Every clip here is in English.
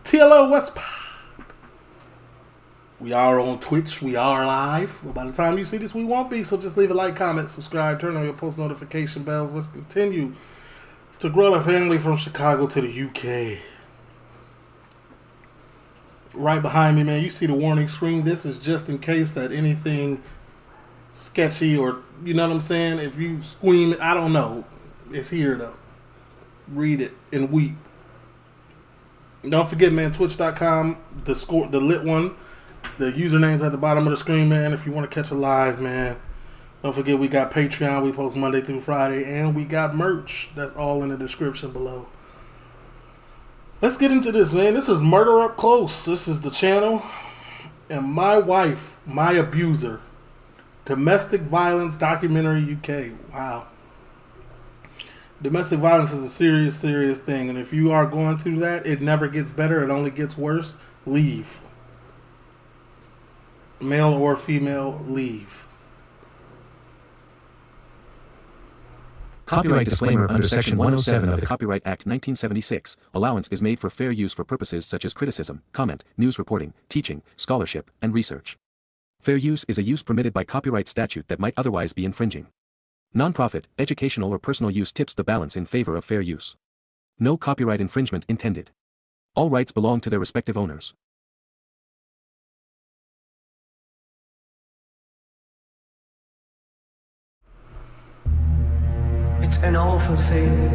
TLO West Pop. We are on Twitch. We are live. Well, by the time you see this, we won't be. So just leave a like, comment, subscribe, turn on your post notification bells. Let's continue to grow the family from Chicago to the UK. Right behind me, man, you see the warning screen. This is just in case that anything sketchy or, you know what I'm saying? If you scream, I don't know. It's here, though. Read it and weep. Don't forget, man, twitch.com, TheeLitOne. The username's at the bottom of the screen, man, if you want to catch a live, man. Don't forget, we got Patreon. We post Monday through Friday. And we got merch. That's all in the description below. Let's get into this, man. This is Murder Up Close. This is the channel. And my wife, my abuser. Domestic violence documentary UK. Wow. Domestic violence is a serious, serious thing. And if you are going through that, it never gets better. It only gets worse. Leave. Male or female, leave. Copyright disclaimer under Section 107 of the Copyright Act 1976. Allowance is made for fair use for purposes such as criticism, comment, news reporting, teaching, scholarship, and research. Fair use is a use permitted by copyright statute that might otherwise be infringing. Non-profit, educational or personal use tips the balance in favor of fair use. No copyright infringement intended. All rights belong to their respective owners. It's an awful feeling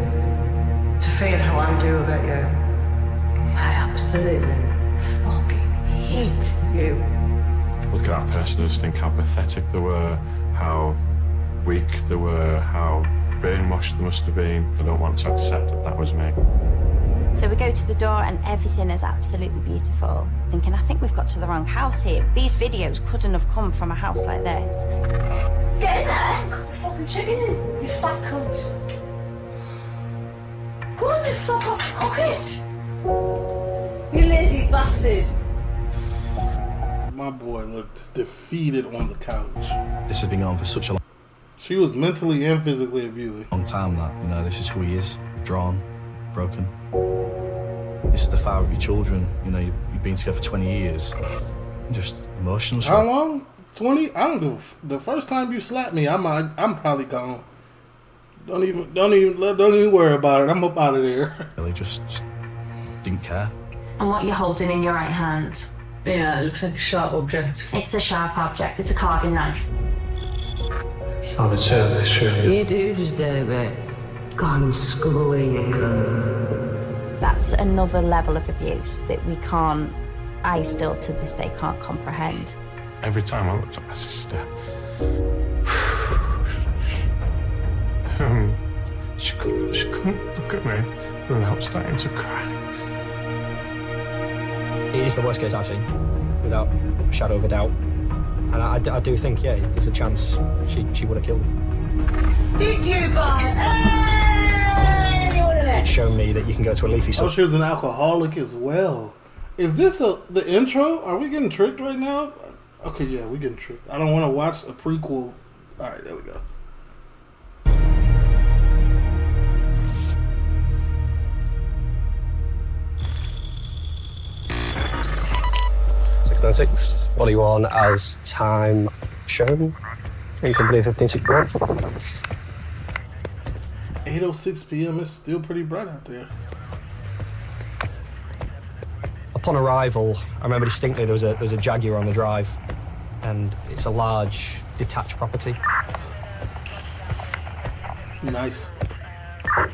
to feel how I do about you. I absolutely fucking hate you. Look at that person and just think how pathetic they were, how weak they were, how brainwashed they must have been. I don't want to accept that that was me. So we go to the door and everything is absolutely beautiful. Thinking, I think we've got to the wrong house here. These videos couldn't have come from a house like this. Get in there! Fucking chicken in, you fat cunt. Go on, you fuck off, cook it! You lazy bastard. My boy looked defeated on the couch. This has been going on for such a She was mentally and physically abused. long time that, you know, this is who he is, withdrawn, broken. This is the father of your children, you know, you've been together for 20 years. Just emotional. How long? 20? I don't give the first time you slapped me, I'm probably gone. Don't even worry about it. I'm up out of there. Really just didn't care. And what you're holding in your right hand? Yeah, it looks like a sharp object. It's a sharp object. It's a carving knife. I'll return this, surely. You do deserve it. Gone schooling and That's another level of abuse that we can't, I still to this day can't comprehend. Every time I looked at my sister, she couldn't look at me without starting to cry. It is the worst case I've seen, without a shadow of a doubt. And I do think, yeah, there's a chance she would have killed him. did you buy? It's shown me that you can go to a leafy Oh, sub. she was an alcoholic as well. Is this the intro? Are we getting tricked right now? Okay, yeah, we're getting tricked. I don't want to watch a prequel. All right, there we go. What are you on as time shown? In company 1561. 8:06 p.m. It's still pretty bright out there. Upon arrival, I remember distinctly there was a Jaguar on the drive, and it's a large detached property. Nice. I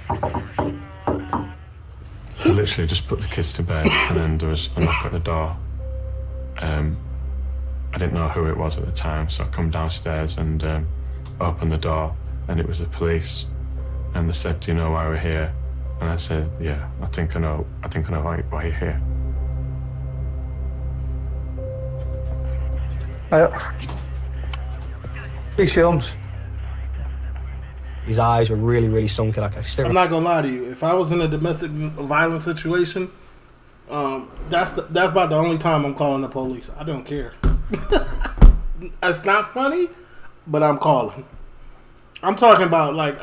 literally just put the kids to bed, and then there was a knock at the door. I didn't know who it was at the time, so I come downstairs and open the door, and it was the police. And they said, "Do you know why we're here?" And I said, "Yeah, I think I know why you're here." Big films. His eyes were really, really sunken. I still I'm not gonna lie to you. If I was in a domestic violence situation, that's about the only time I'm calling the police. I don't care. It's not funny, but I'm calling. I'm talking about like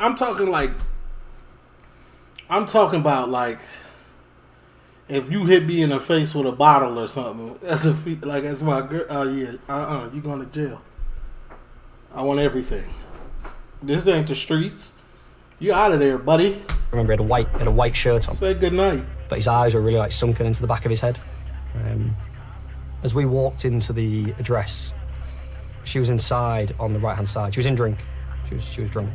If you hit me in the face with a bottle or something, that's my girl. Oh yeah, you going to jail. I want everything. This ain't the streets. You out of there, buddy. I remember he had a white shirt on. Say goodnight. But his eyes were really like sunken into the back of his head. As we walked into the address, she was inside on the right-hand side. She was in drink. She was drunk.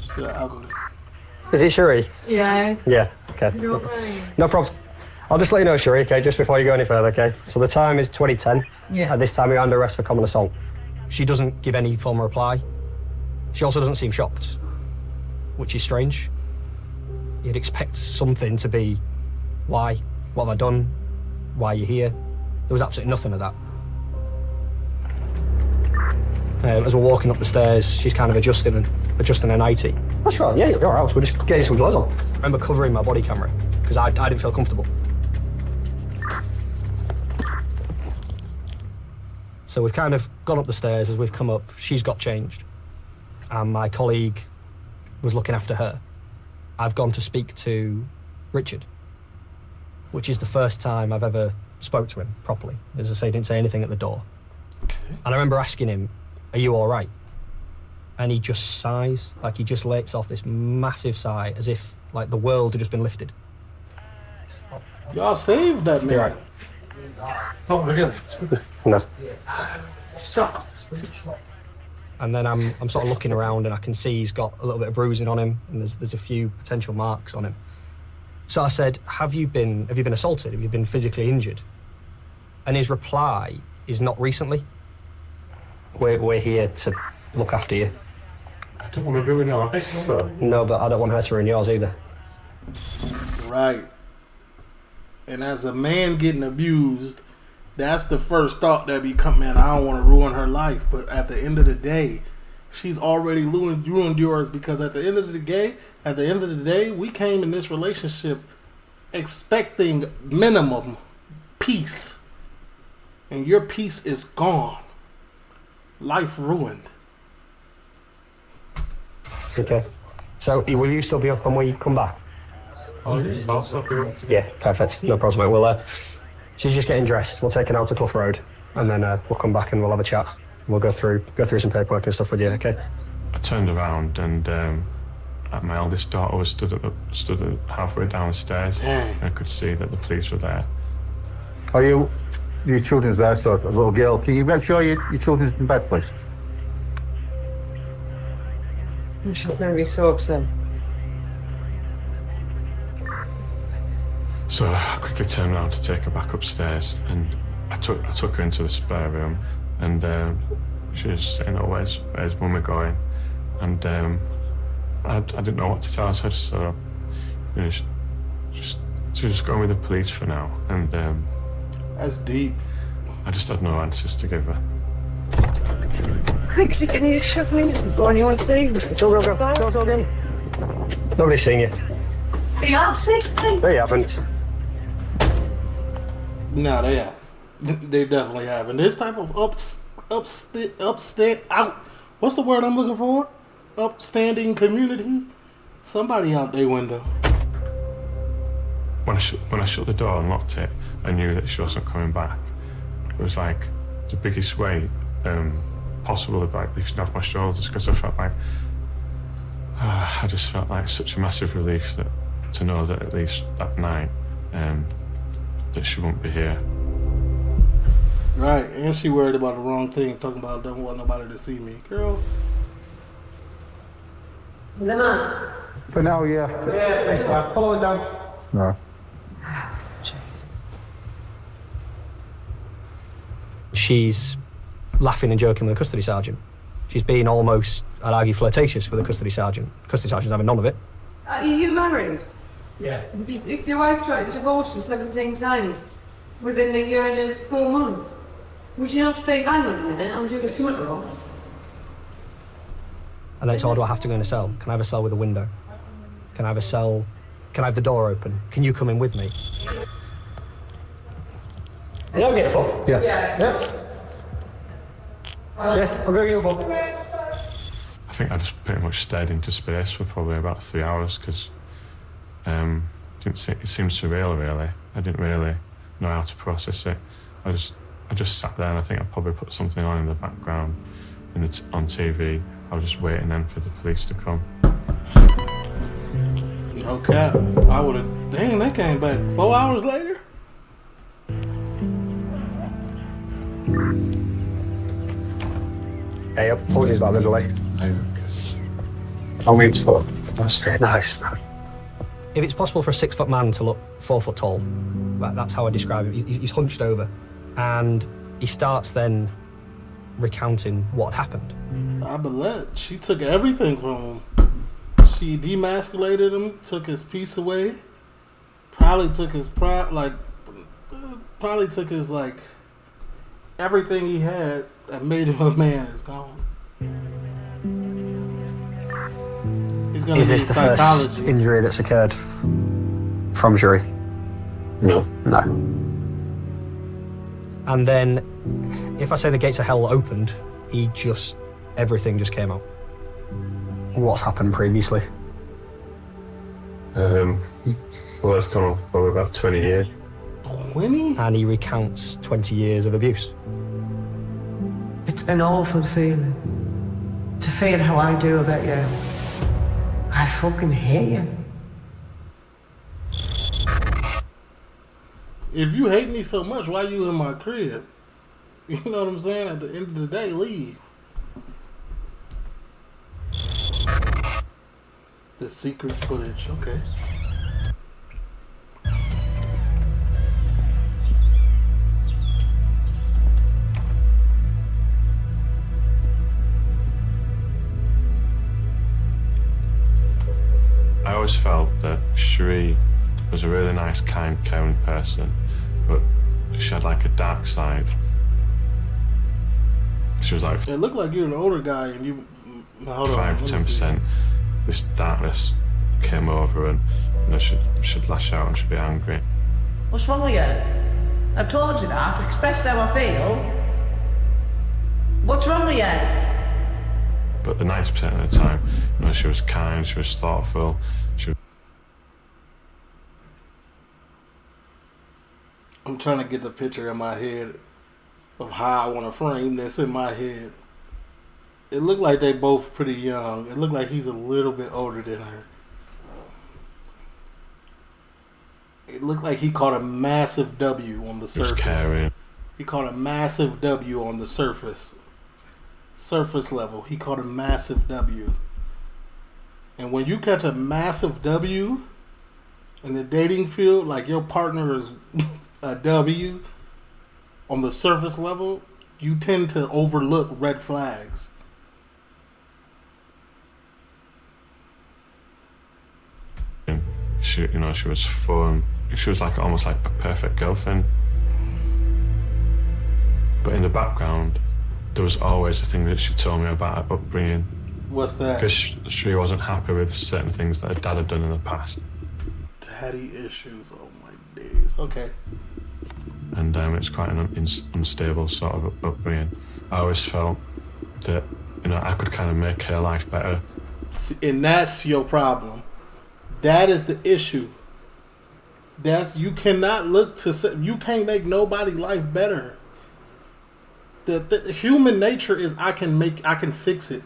See that alcohol? Is he Cherie? Yeah. Yeah, okay. No problem. I'll just let you know, Cherie, okay, just before you go any further, okay? So the time is 2010. Yeah. At this time, you're under arrest for common assault. She doesn't give any form of reply. She also doesn't seem shocked, which is strange. You'd expect something to be, why? What have I done? Why are you here? There was absolutely nothing of that. As we're walking up the stairs, she's kind of adjusting her nightie. What's wrong? Yeah, you're all right. We're just getting some clothes on. I remember covering my body camera because I didn't feel comfortable. So we've kind of gone up the stairs. As we've come up, she's got changed. And my colleague was looking after her. I've gone to speak to Richard, which is the first time I've ever spoke to him properly. As I say, he didn't say anything at the door. Okay. And I remember asking him, are you all right? And he just sighs, like he just lets off this massive sigh, as if like the world had just been lifted. Y'all saved that man. You're right. Oh, really? No. Stop. And then I'm sort of looking around and I can see he's got a little bit of bruising on him and there's a few potential marks on him. So I said, have you been assaulted? Have you been physically injured? And his reply is not recently. We're here to look after you. I don't want to ruin your life, but... No, but I don't want her to ruin yours either. Right. And as a man getting abused, that's the first thought that become, man, I don't want to ruin her life. But at the end of the day, she's already ruined yours, because at the end of the day, we came in this relationship expecting minimum peace. And your peace is gone. Life ruined. It's okay. So will you still be up when we come back? Oh, yeah, I'll stop you. Yeah, perfect. No problem, mate. We'll, she's just getting dressed. We'll take her out to Clough Road, and then we'll come back and we'll have a chat. We'll go through some paperwork and stuff with you, okay? I turned around and my eldest daughter was stood halfway downstairs. Dang. I could see that the police were there. Are your children's there, so a little girl? Can you make sure your children's in bed, please? She's going to be so upset. So I quickly turned around to take her back upstairs, and I took her into the spare room, and she was saying, "Oh, where's Mummy going?" And I didn't know what to tell her, so you know, just going with the police for now. And That's deep. I just had no answers to give her. Quickly, can you shove me? Go on, you want to say? It's all good. It's all good. Nobody's seen you. You have sick, They haven't. No, they have. They definitely have. And this type of what's the word I'm looking for? Upstanding community. Somebody out their window. When I shut the door and locked it, I knew that she wasn't coming back. It was like the biggest weight possible of like lifting off my shoulders, because I felt like I just felt like such a massive relief that to know that at least that night that she won't be here. Right, and she worried about the wrong thing, talking about don't want nobody to see me. Girl. For now, yeah. Yeah, follow us down. No. She's laughing and joking with the custody sergeant. She's being almost, I'd argue, flirtatious with the custody sergeant. Custody sergeant's having none of it. Are you married? Yeah. If your wife tried to divorce you 17 times within a year and 4 months, would you not think, hang on a minute, I'm doing something wrong? And then it's, oh, do I have to go in a cell? Can I have a cell with a window? Can I have a cell? Can I have the door open? Can you come in with me? Yeah, I'll get it for. Yeah. Yes. Yeah, I'll go get you a book. I think I just pretty much stared into space for probably about 3 hours, because It seemed surreal, really. I didn't really know how to process it. I just sat there, and I think I probably put something on in the background on TV. I was just waiting then for the police to come. No cap. I would have. Dang, they came back 4 hours later. Hey, apologies about the delay. I'll wait for that's great. Nice. If it's possible for a 6 foot man to look 4 foot tall, that's how I describe him. He's hunched over, and he starts then recounting what happened. I believe she took everything from him. She demasculated him, took his piece away, probably took his everything he had that made him a man is gone. He's gonna Is this the first injury that's occurred from Shuri? No. No. And then, if I say the gates of hell opened, everything just came out. What's happened previously? Well, it's gone on for about 20 years. 20? And he recounts 20 years of abuse. It's an awful feeling to feel how I do about you. I fucking hate you. If you hate me so much, why you in my crib? You know what I'm saying? At the end of the day, leave. The secret footage, okay. I always felt that Shri was a really nice, kind, caring person, but she had like a dark side. She was like, It looked like you're an older guy and you... Hold on, 5-10%. This darkness came over, and she'd lash out and she'd be angry. What's wrong with you? I've told you that. I've expressed how I feel. What's wrong with you? But the 90% of the time, she was kind, she was thoughtful. I'm trying to get the picture in my head of how I want to frame this in my head. It looked like they both pretty young. It looked like he's a little bit older than her. It looked like he caught a massive W on the surface. He caught a massive W on the surface. Surface level. He caught a massive W. And when you catch a massive W in the dating field, like your partner is a W on the surface level, you tend to overlook red flags. She was fun. She was like almost like a perfect girlfriend. But in the background, there was always a thing that she told me about her upbringing. What's that? Because she wasn't happy with certain things that her dad had done in the past. Daddy issues, oh my days. Okay. And it's quite an unstable sort of upbringing. I always felt that, I could kind of make her life better. And that's your problem. That is the issue. You cannot look to, you can't make nobody's life better. The human nature is I can fix it.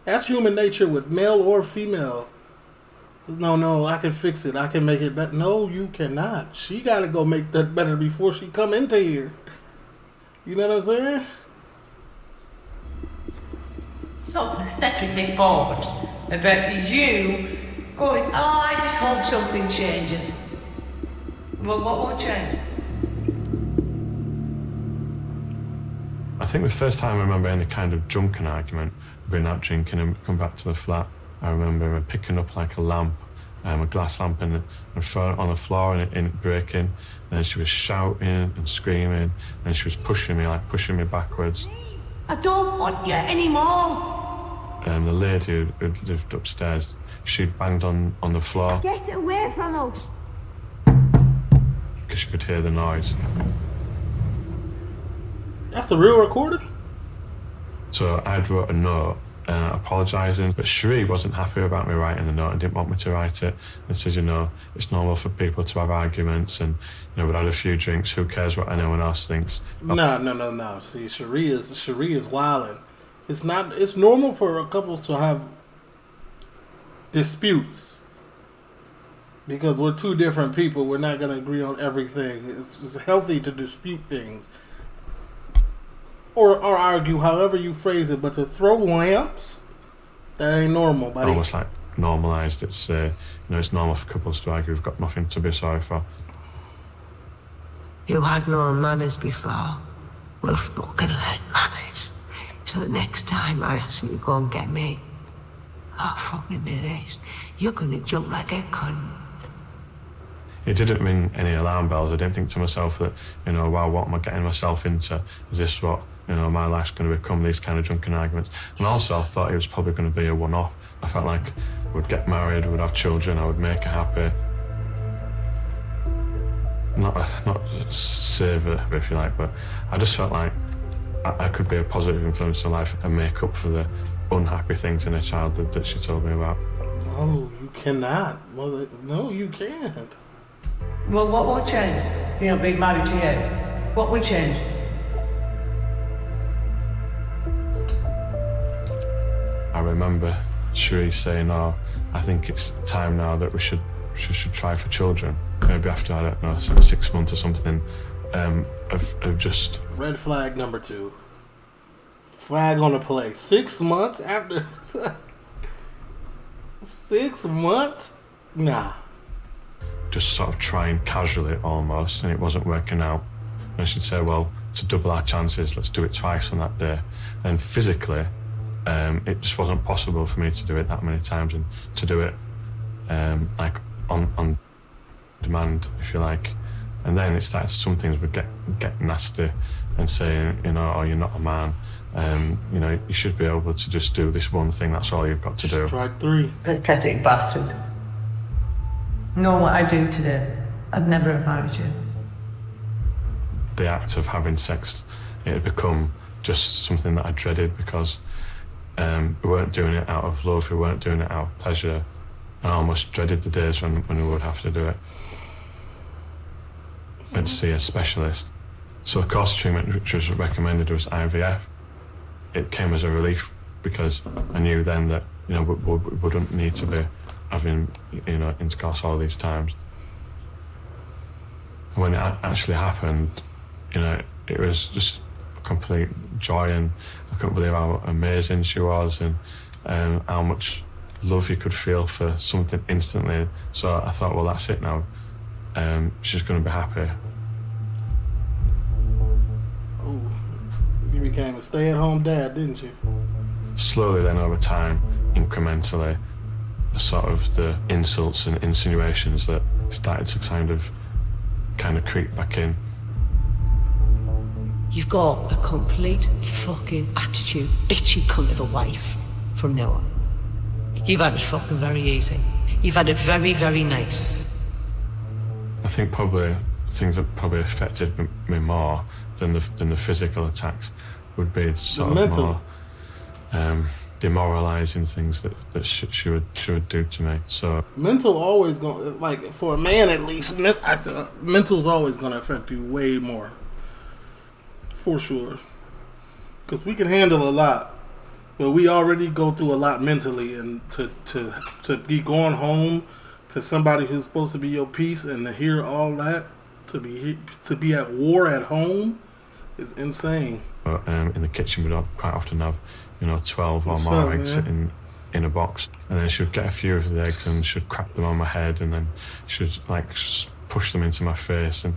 That's human nature with male or female. No, I can fix it. I can make it better. No, you cannot. She got to go make that better before she come into here. You know what I'm saying? So pathetically bored about you going, I just hope something changes. Well, what will change? I think the first time I remember any kind of drunken argument, going out drinking and come back to the flat, I remember picking up like a lamp, a glass lamp, and throwing it on the floor and it breaking. And then she was shouting and screaming, and she was pushing me backwards. I don't want you anymore. The lady who lived upstairs, she banged on the floor. Get away from us! Because she could hear the noise. That's the real recording? So I wrote a note apologising. But Cherie wasn't happy about me writing the note and didn't want me to write it, and said, it's normal for people to have arguments, and we'd had a few drinks, who cares what anyone else thinks. No. See, Cherie is wilding. It's normal for couples to have disputes. Because we're two different people, we're not going to agree on everything. It's healthy to dispute things. Or argue, however you phrase it. But to throw lamps, that ain't normal, buddy. Almost like normalised. It's it's normal for couples to argue. We've got nothing to be sorry for. You had no manners before. We're fucking learn manners. So the next time I ask you to go and get me, fucking it is. You're going to jump like a cunt. It didn't ring any alarm bells. I didn't think to myself that, wow, what am I getting myself into? Is this what, my life's going to become, these kind of drunken arguments? And also I thought it was probably going to be a one-off. I felt like we'd get married, we'd have children, I would make her happy. Not save her, if you like, but I just felt like I could be a positive influence in life and make up for the unhappy things in her childhood that she told me about. No, you cannot. Well, no, you can't. Well, what will change? Being married to you. What will change? I remember Cherie saying, I think it's time now that we should try for children. Maybe after, I don't know, 6 months or something, of just... Red flag number 2. Flag on the play. 6 months after... 6 months? Nah. Just sort of trying casually almost, and it wasn't working out. And she'd say, well, to double our chances, let's do it twice on that day. And physically, it just wasn't possible for me to do it that many times, and to do it like on demand, if you like. And then it started, some things would get nasty and saying, oh, you're not a man. You should be able to just do this one thing, that's all you've got to do. Strike 3. Pathetic bastard. Know what I do today. I'd never have married you. The act of having sex, it had become just something that I dreaded, because we weren't doing it out of love, we weren't doing it out of pleasure. I almost dreaded the days when we would have to do it. Went to see a specialist. So the course of treatment which was recommended was IVF. It came as a relief, because I knew then that we wouldn't need to be having intercourse all these times. When it actually happened, it was just a complete joy, and I couldn't believe how amazing she was, and how much love you could feel for something instantly. So I thought, well, that's it now. She's going to be happy. Oh, you became a stay-at-home dad, didn't you? Slowly then, over time, incrementally, sort of the insults and insinuations that started to kind of creep back in. You've got a complete fucking attitude, bitchy cunt of a wife from now on. You've had it fucking very easy. You've had it very, very nice. I think probably things that probably affected me more than the physical attacks would be sort of mental. More demoralising things that she would do to me. So mental always gonna, like, for a man at least, mental's always gonna affect you way more, for sure. Because we can handle a lot, but we already go through a lot mentally, and to be going home to somebody who's supposed to be your peace, and to hear all that, to be at war at home, is insane. In the kitchen, we'd quite often have 12 or more eggs sitting in a box, and then she would get a few of the eggs and she'd crack them on my head, and then she'd push them into my face, and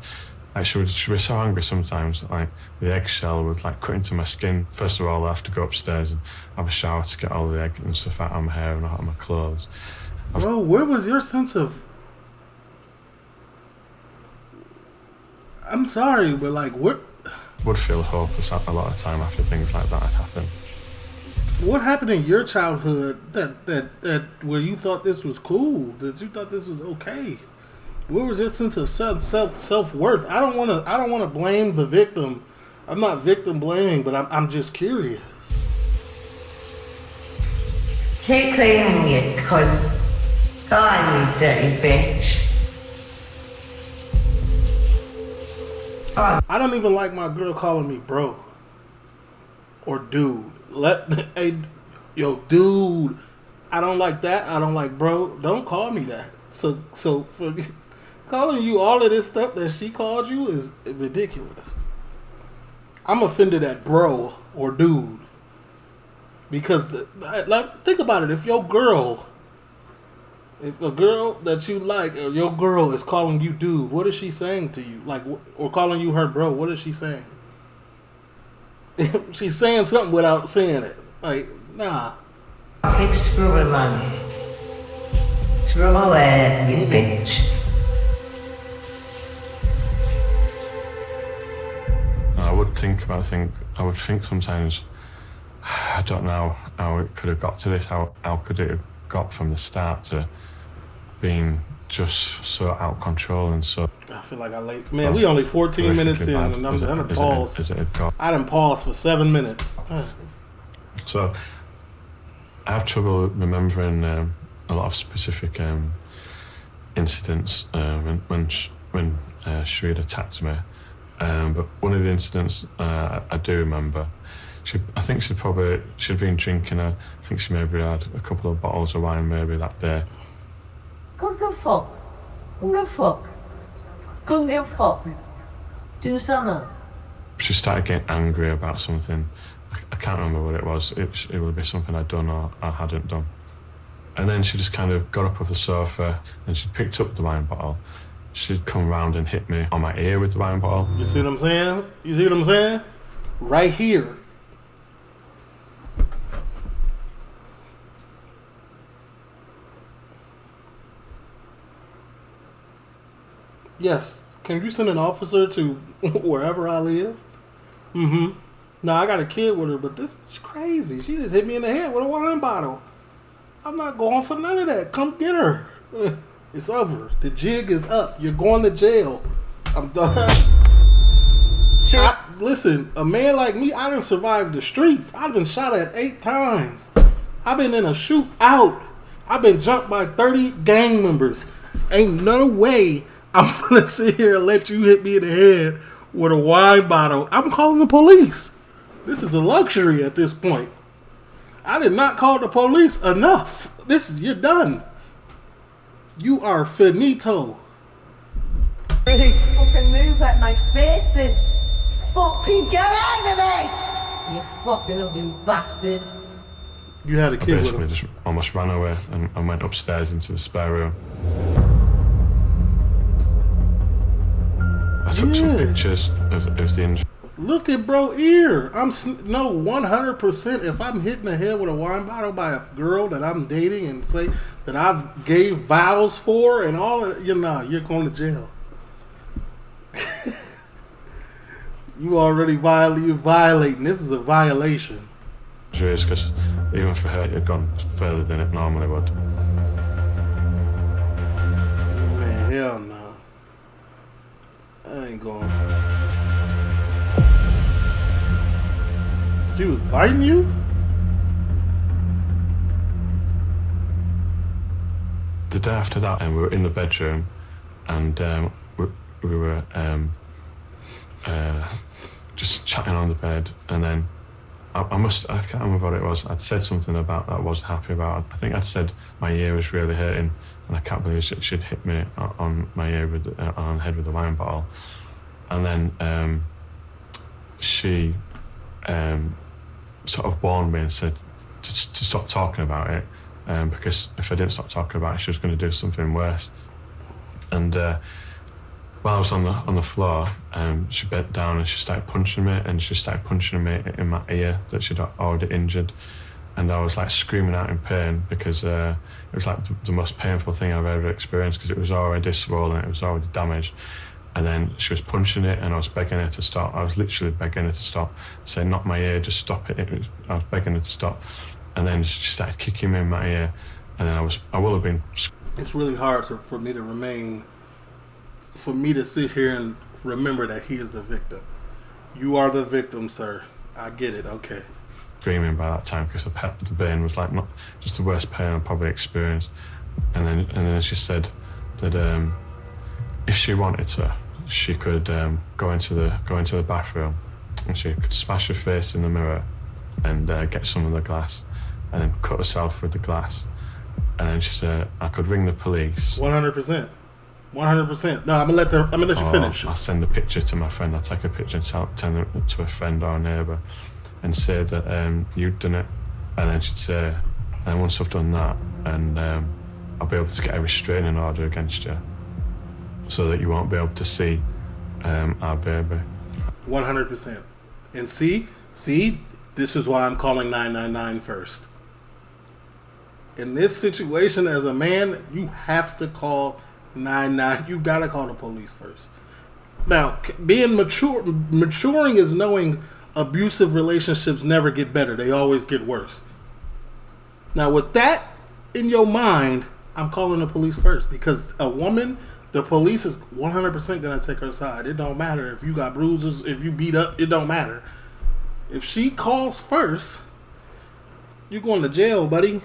she would be so angry sometimes, like the eggshell would cut into my skin. First of all, I'd have to go upstairs and have a shower to get all the egg and stuff out of my hair and out of my clothes. Bro, where was your sense of... I'm sorry, but what... Would feel hopeless a lot of time after things like that had happened. What happened in your childhood that where you thought this was cool, that you thought this was okay? Where was your sense of self-worth? I don't want to blame the victim. I'm not victim blaming, but I'm just curious. Keep cleaning, you cunt. Go on, you dirty bitch. I don't even like my girl calling me bro or dude. Hey, yo, dude. I don't like that. I don't like bro. Don't call me that. So for calling you all of this stuff that she called you is ridiculous. I'm offended at bro or dude because think about it. If a girl that you like or your girl is calling you dude, what is she saying to you? Like, or calling you her bro, what is she saying? She's saying something without saying it. Like, nah. Keep screwing on me. Screw away, you bitch. I would think sometimes, I don't know how it could have got to this, how could it have got from the start to being just so out of control and so... I feel like man, we only 14 minutes in and I'm done pause. I done paused for 7 minutes. So, I have trouble remembering a lot of specific incidents when Sheree attacked me. But one of the incidents I do remember, I think she'd been drinking. I think she maybe had a couple of bottles of wine maybe that day. Come give fuck. Come give fuck. Come give fuck. Do something. She started getting angry about something. I can't remember what it was. It would be something I'd done or I hadn't done. And then she just kind of got up off the sofa and she picked up the wine bottle. She'd come round and hit me on my ear with the wine bottle. You see what I'm saying? You see what I'm saying? Right here. Yes. Can you send an officer to wherever I live? Mm-hmm. No, I got a kid with her, but this is crazy. She just hit me in the head with a wine bottle. I'm not going for none of that. Come get her. It's over. The jig is up. You're going to jail. I'm done. Sure. Listen, a man like me, I done survived the streets. I've been shot at 8 times. I've been in a shootout. I've been jumped by 30 gang members. Ain't no way I'm gonna sit here and let you hit me in the head with a wine bottle. I'm calling the police. This is a luxury at this point. I did not call the police enough. You're done. You are finito. Really fucking move at my face then. Fucking get out of it! You fucking ugly bastard. You had a I kid with basically him. just almost ran away and went upstairs into the spare room. I took some pictures of the injury. Look at bro ear. 100%. If I'm hitting the head with a wine bottle by a girl that I'm dating and say that I've gave vows for and all of you're going to jail. You already violating. This is a violation. Because even for her, it had gone further than it normally would. Man, hell no. I ain't going. She was biting you? The day after that, we were in the bedroom, and we were just chatting on the bed, and then I can't remember what it was. I'd said something about that I wasn't happy about. I think I'd said my ear was really hurting, and I can't believe she'd hit me on my ear on the head with a wine bottle. And then she sort of warned me and said to stop talking about it, because if I didn't stop talking about it, she was going to do something worse. And while I was on the floor, she bent down and she started punching me, and she started punching me in my ear that she'd already injured. And I was like screaming out in pain because it was like the most painful thing I've ever experienced, because it was already swollen, it was already damaged. And then she was punching it, and I was begging her to stop. I was literally begging her to stop, saying, "Not my ear, just stop it." I was begging her to stop. And then she started kicking me in my ear, and then I will have been... It's really hard for me to sit here and remember that he is the victim. You are the victim, sir. I get it, okay. screaming by that time because the pain was like not just the worst pain I'd probably experienced. And then she said that if she wanted to, she could go into the bathroom and she could smash her face in the mirror and get some of the glass and then cut herself with the glass. And then she said I could ring the police. 100%. 100%. No, I'm gonna let you finish. I'll send a picture to my friend. I'll take a picture and send it to a friend or a neighbour and say that you'd done it. And then she'd say, and once I've done that, and I'll be able to get a restraining order against you so that you won't be able to see our baby. 100%. And see, this is why I'm calling 999 first. In this situation, as a man, you have to call 999. You gotta call the police first. Now, maturing is knowing abusive relationships never get better; they always get worse. Now, with that in your mind, I'm calling the police first because a woman, the police is 100% gonna take her side. It don't matter if you got bruises, if you beat up. It don't matter. If she calls first, you're going to jail, buddy.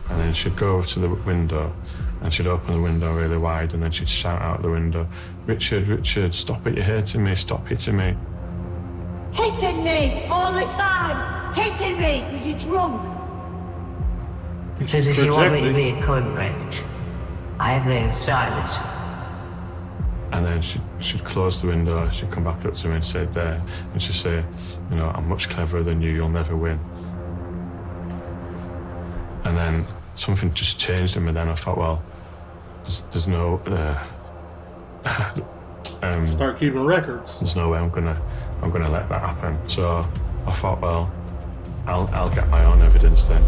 And then she'd go over to the window and she'd open the window really wide and then she'd shout out the window, Richard, stop it, you're hitting me, stop hitting me. Hitting me all the time! Hitting me because you're drunk! Because if you want me to be a cunt, Rich, I have been silent. And then she'd close the window, she'd come back up to me and say, there, and she'd say, you know, I'm much cleverer than you, you'll never win. And then something just changed in me then. I thought, well, there's no... Start keeping records. There's no way I'm gonna let that happen. So I thought, well, I'll get my own evidence then.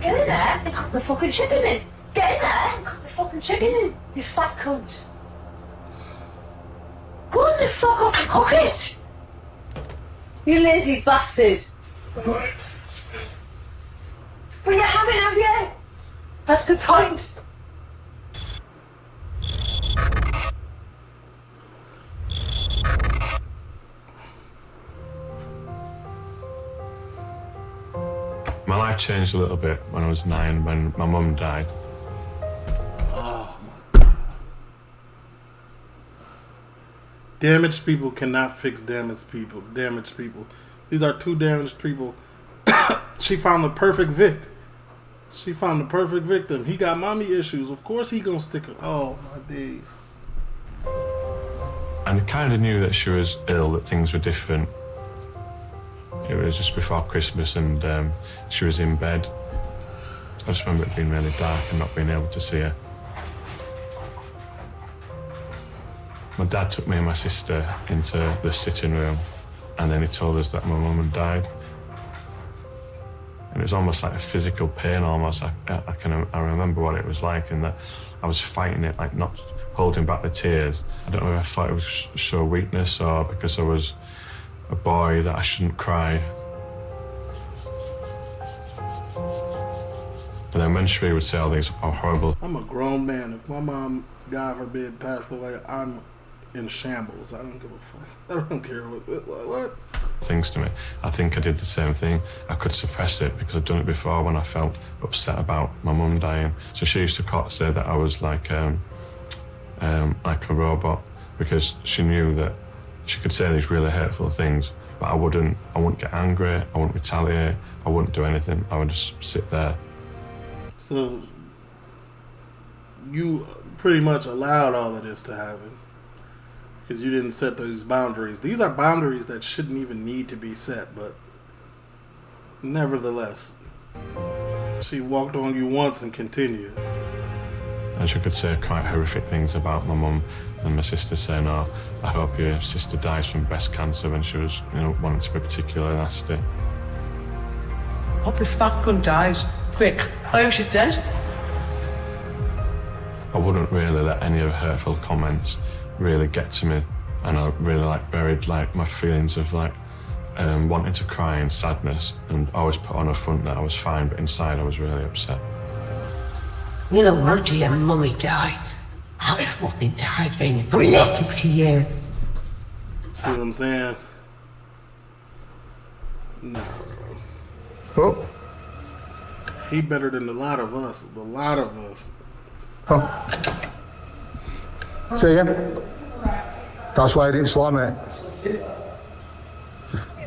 Get in there and cook the fucking chicken in. Get in there and cook the fucking chicken in, you fat cunt. Go on the fuck off and cook it! You lazy bastard. But you haven't, have you? That's the point. My life changed a little bit when I was 9, when my mum died. Oh my God. Damaged people cannot fix damaged people. Damaged people. These are two damaged people. She found the perfect Vic. She found the perfect victim. He got mommy issues. Of course he gonna stick her. Oh my days. And I kind of knew that she was ill, that things were different. It was just before Christmas and she was in bed. I just remember it being really dark and not being able to see her. My dad took me and my sister into the sitting room and then he told us that my mum had died. And it was almost like a physical pain almost. I remember what it was like and that I was fighting it, like not holding back the tears. I don't know if I thought it was show weakness or because I was a boy that I shouldn't cry. And then when Shree would say all these horrible... I'm a grown man. If my mom, God forbid, passed away, I'm in shambles. I don't give a fuck. I don't care what. Things to me. I think I did the same thing. I could suppress it because I'd done it before when I felt upset about my mum dying. So she used to say that I was like a robot because she knew that she could say these really hurtful things, but I wouldn't get angry, I wouldn't retaliate, I wouldn't do anything. I would just sit there. So you pretty much allowed all of this to happen because you didn't set those boundaries. These are boundaries that shouldn't even need to be set, but nevertheless, she walked on you once and continued. And she could say quite horrific things about my mum and my sister, saying, oh, I hope your sister dies from breast cancer, when she was, wanting to be particularly nasty. Hope your fat gun dies. Quick, I hope she's dead. I wouldn't really let any of her hurtful comments really get to me, and I really buried my feelings of wanting to cry and sadness, and always put on a front that I was fine, but inside I was really upset. You know, word to your mummy died. I fucking died being related to you. See what I'm saying? No. Oh. He better than a lot of us. A lot of us. Oh. Say again? That's why I didn't slam it.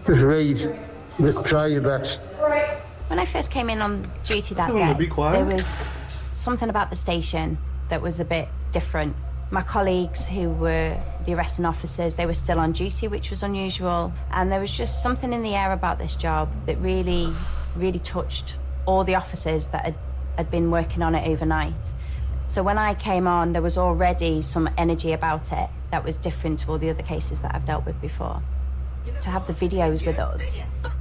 Just read. Just try your best. When I first came in on duty that Tell him to day, be quiet. there was something about the station that was a bit different. My colleagues who were the arresting officers, they were still on duty, which was unusual. And there was just something in the air about this job that really, really touched all the officers that had been working on it overnight. So when I came on, there was already some energy about it that was different to all the other cases that I've dealt with before. To have the videos with us,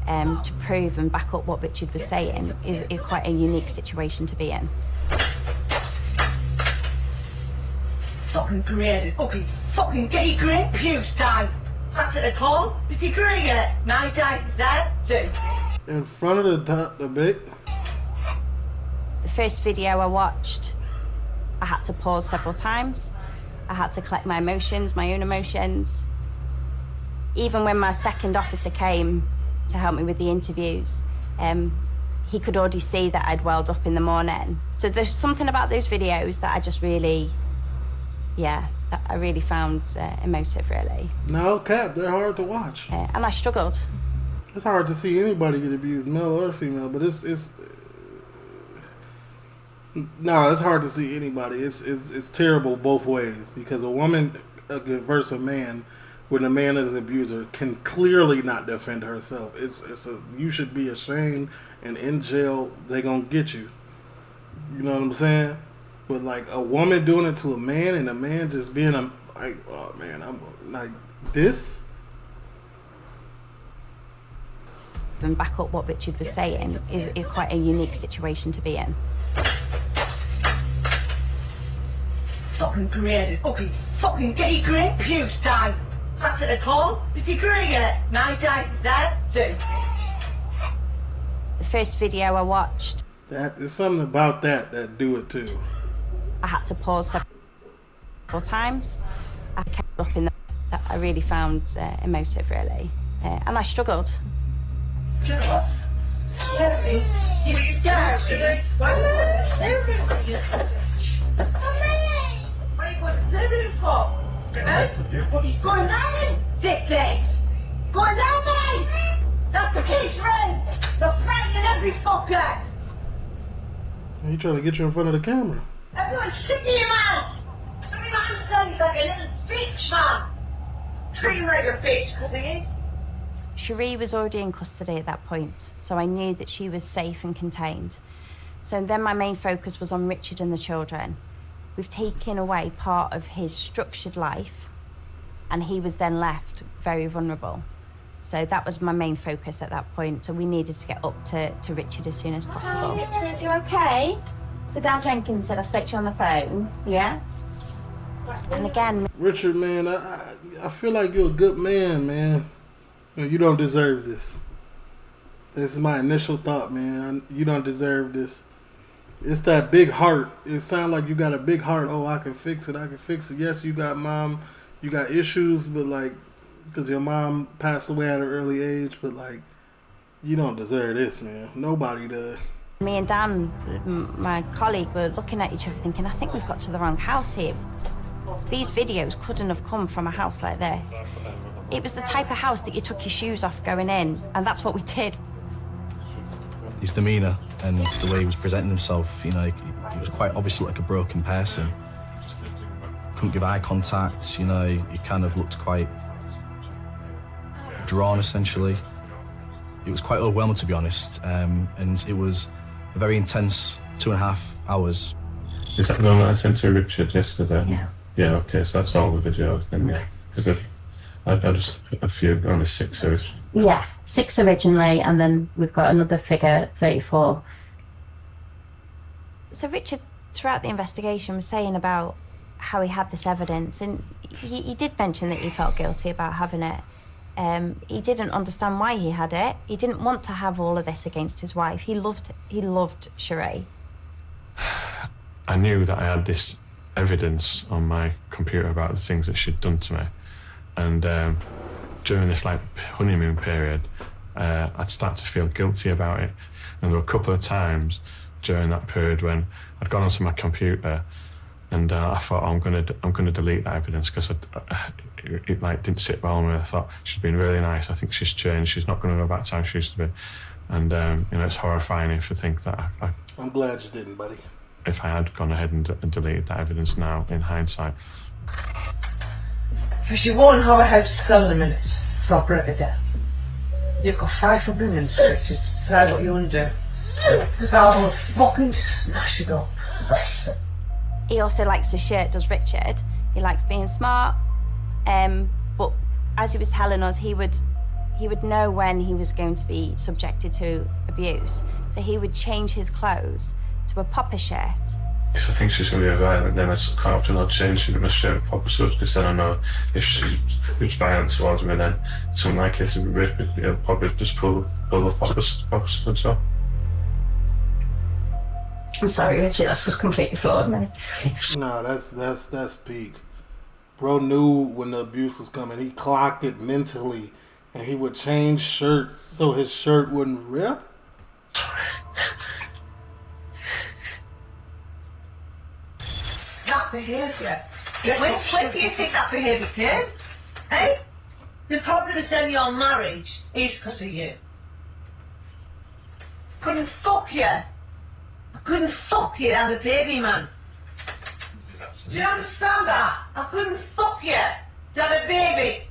to prove and back up what Richard was saying is quite a unique situation to be in. Fucking created. Fucking get your grip. Huge times. Pass it a call. Is he agreeing it? 9 days, is that? 2. In front of the debate. The first video I watched, I had to pause several times. I had to collect my emotions, my own emotions. Even when my second officer came to help me with the interviews, he could already see that I'd welled up in the morning. So there's something about those videos that I just really, that I really found emotive, really. No cap, they're hard to watch. And I struggled. It's hard to see anybody get abused, male or female, but it's hard to see anybody. It's terrible both ways, because a woman versus a man, when a man is an abuser, can clearly not defend herself. You should be ashamed, and in jail they gonna get you. You know what I'm saying? But like a woman doing it to a man, and a man just being like, oh man, I'm like this. And back up what Richard was saying is quite a unique situation to be in. Fucking created. Fucking get your grip. Huge times. Pass it a call. Is he agreeing it? 9 days, is that? 2. The first video I watched, There's something about that do it too. I had to pause several times. I kept up in that I really found emotive, really. And I struggled. Going down, dickheads! Going down, mate! That's a kid's room! They're frightening every fucker! He trying to get you in front of the camera. Everyone's sick of you, man! Every man sounds like a little bitch, man! Treat him like a bitch, because he is. Cherie was already in custody at that point, so I knew that she was safe and contained. So then my main focus was on Richard and the children. We've taken away part of his structured life, and he was then left very vulnerable. So that was my main focus at that point. So we needed to get up to Richard as soon as possible. Hi, Richard, you okay? So Dan Jenkins said I spoke to you on the phone, yeah? And again, Richard, man, I feel like you're a good man. You don't deserve this. This is my initial thought, man. You don't deserve this. It's that big heart. It sounds like you got a big heart. Oh, I can fix it. Yes, you got issues, but like, because your mom passed away at an early age, but like, you don't deserve this, man. Nobody does. me and Dan, my colleague, were looking at each other thinking, I think we've got to the wrong house here. These videos couldn't have come from a house like this. It was the type of house that you took your shoes off going in, and that's what we did. His demeanour and the way he was presenting himself, you know, he was quite obviously like a broken person. Couldn't give eye contact, you know, he kind of looked quite drawn, essentially. It was quite overwhelming, to be honest, and it was a very intense 2.5 hours. Is that the one that I sent to Richard yesterday? Yeah. Yeah, okay, so that's all the videos then, yeah. Because I just a few, only 6 of it. Yeah, 6 originally, and then we've got another figure, 34. So Richard, throughout the investigation, was saying about how he had this evidence, and he did mention that he felt guilty about having it. He didn't understand why he had it. He didn't want to have all of this against his wife. He loved Cherie. I knew that I had this evidence on my computer about the things that she'd done to me. And during this like honeymoon period, I'd start to feel guilty about it. And there were a couple of times during that period when I'd gone onto my computer and I thought, I'm gonna delete that evidence because it like didn't sit well with me. I thought, she's been really nice. I think she's changed. She's not going to go back to how she used to be. And it's horrifying if you think that I'm glad you didn't, buddy. If I had gone ahead and deleted that evidence now, in hindsight. Because you won't have a house to sell in a minute, so I'll break it down. You've got 500 million to decide what you want to do. Because I'll fucking smash it up. He also likes to shirt, does Richard. He likes being smart, but as he was telling us, he would know when he was going to be subjected to abuse. So he would change his clothes to a popper shirt. If I think she's going to be violent, then I quite often I'll change into my shirt popper stuff, because then I know if she's violent towards me, then it's unlikely to be ripped. It'll probably just pull the popper stuff and so. I'm sorry, Richard, that's just completely flawed, man. No, that's peak. Bro knew when the abuse was coming. He clocked it mentally, and he would change shirts so his shirt wouldn't rip. That behaviour. When do you think that behaviour came? Hey? The problem is in your marriage is because of you. Couldn't fuck you. I couldn't fuck you and have a baby, man. Do you understand that? I couldn't fuck you to have a baby.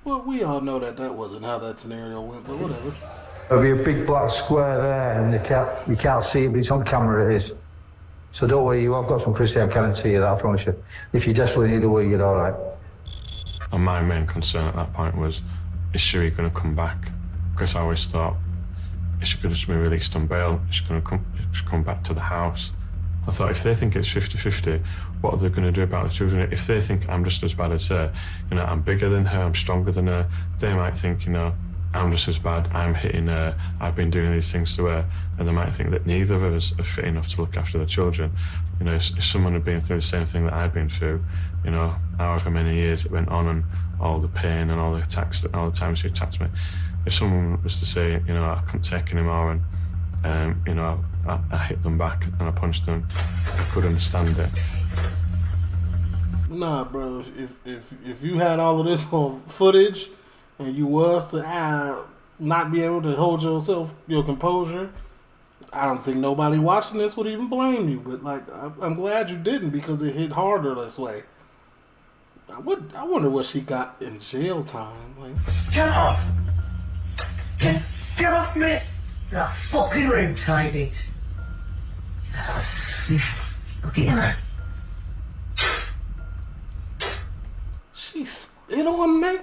Well, we all know that wasn't how that scenario went, but whatever. There'll be a big black square there, and you can't see it, but it's on camera, it is. So don't worry, I've got some pussy, I guarantee you that, I promise you. If you desperately need a wee, you're all right. And my main concern at that point was, is Sheree going to come back? Because I always thought, is she going to be released on bail? Is she going to come back to the house? I thought, if they think it's 50-50, what are they going to do about the children? If they think I'm just as bad as her, I'm bigger than her, I'm stronger than her, they might think, I'm just as bad, I'm hitting her, I've been doing these things to her, and they might think that neither of us are fit enough to look after the children. If someone had been through the same thing that I'd been through, however many years it went on, and all the pain and all the attacks, all the times she attacked me, if someone was to say, I couldn't take anymore, and I hit them back and I punched them, I could understand it. Nah, bro. If you had all of this on footage and you was to not be able to hold your composure, I don't think nobody watching this would even blame you. But I'm glad you didn't, because it hit harder this way. I wonder what she got in jail time. Get off! Get off me! That fucking room tidied. Look at her. She spit on me?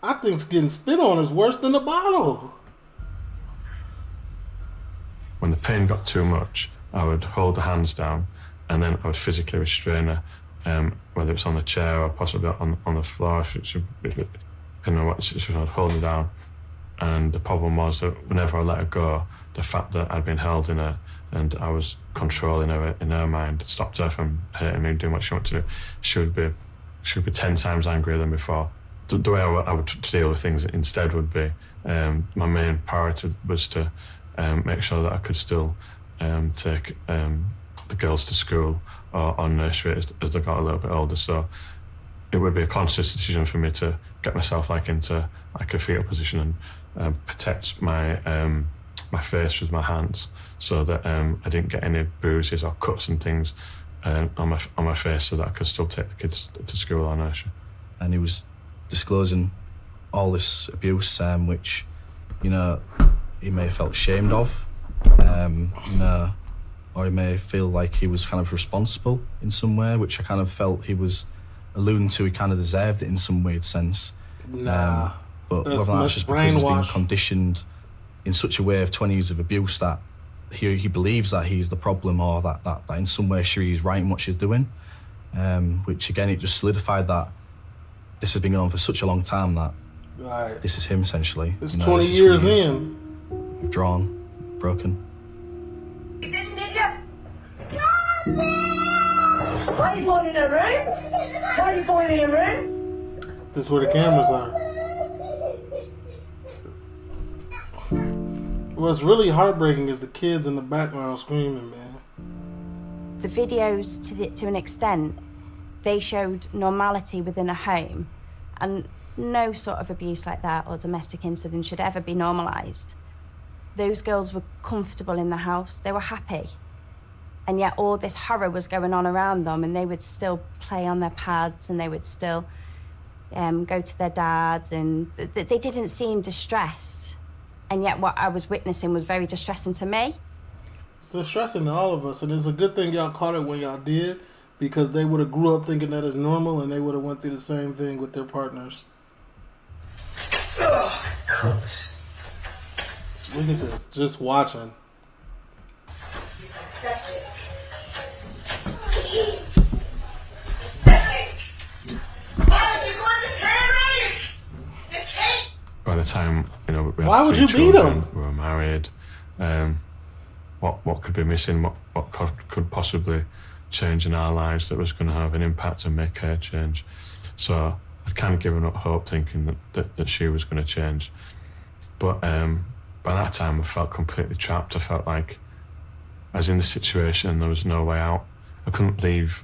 I think getting spit on is worse than a bottle. When the pain got too much, I would hold the hands down, and then I would physically restrain her, whether it's on the chair or possibly on the floor. I'd hold her down. And the problem was that whenever I let her go, the fact that I'd been held in her and I was controlling her in her mind stopped her from hurting me and doing what she wanted to do. She would be 10 times angrier than before. The way I would deal with things instead would be, my main priority was to make sure that I could still take the girls to school or nursery as they got a little bit older. So it would be a conscious decision for me to get myself into a fetal position and protect my face with my hands, so that I didn't get any bruises or cuts and things on my face, so that I could still take the kids to school or nursery. And he was disclosing all this abuse, which, he may have felt ashamed of, or he may feel like he was kind of responsible in some way, which I kind of felt he was alluding to. He kind of deserved it in some weird sense. Nah, but whether that's just because he's been conditioned in such a way of 20 years of abuse that he believes that he's the problem, or that in some way Sheree's right in what she's doing, which again, it just solidified that this has been going on for such a long time, that this is him essentially. It's 20 years in. Withdrawn, broken. You didn't need your Why are you going in a room? Why are you going in a room? This is where the cameras are. What's really heartbreaking is the kids in the background screaming, man. The videos, to an extent, they showed normality within a home, and no sort of abuse like that or domestic incident should ever be normalised. Those girls were comfortable in the house, they were happy. And yet all this horror was going on around them, and they would still play on their pads, and they would still go to their dads, and they didn't seem distressed. And yet what I was witnessing was very distressing to me. It's distressing to all of us, and it's a good thing y'all caught it when y'all did, because they would have grew up thinking that is normal, and they would have went through the same thing with their partners. Oh, gross. Look at this, just watching. By the time, we had Why would 3 you beat children, them? we were married. What could be missing? What could possibly change in our lives that was going to have an impact and make her change? So I'd kind of given up hope, thinking that she was going to change. But by that time, I felt completely trapped. I felt like I was in the situation. There was no way out. I couldn't leave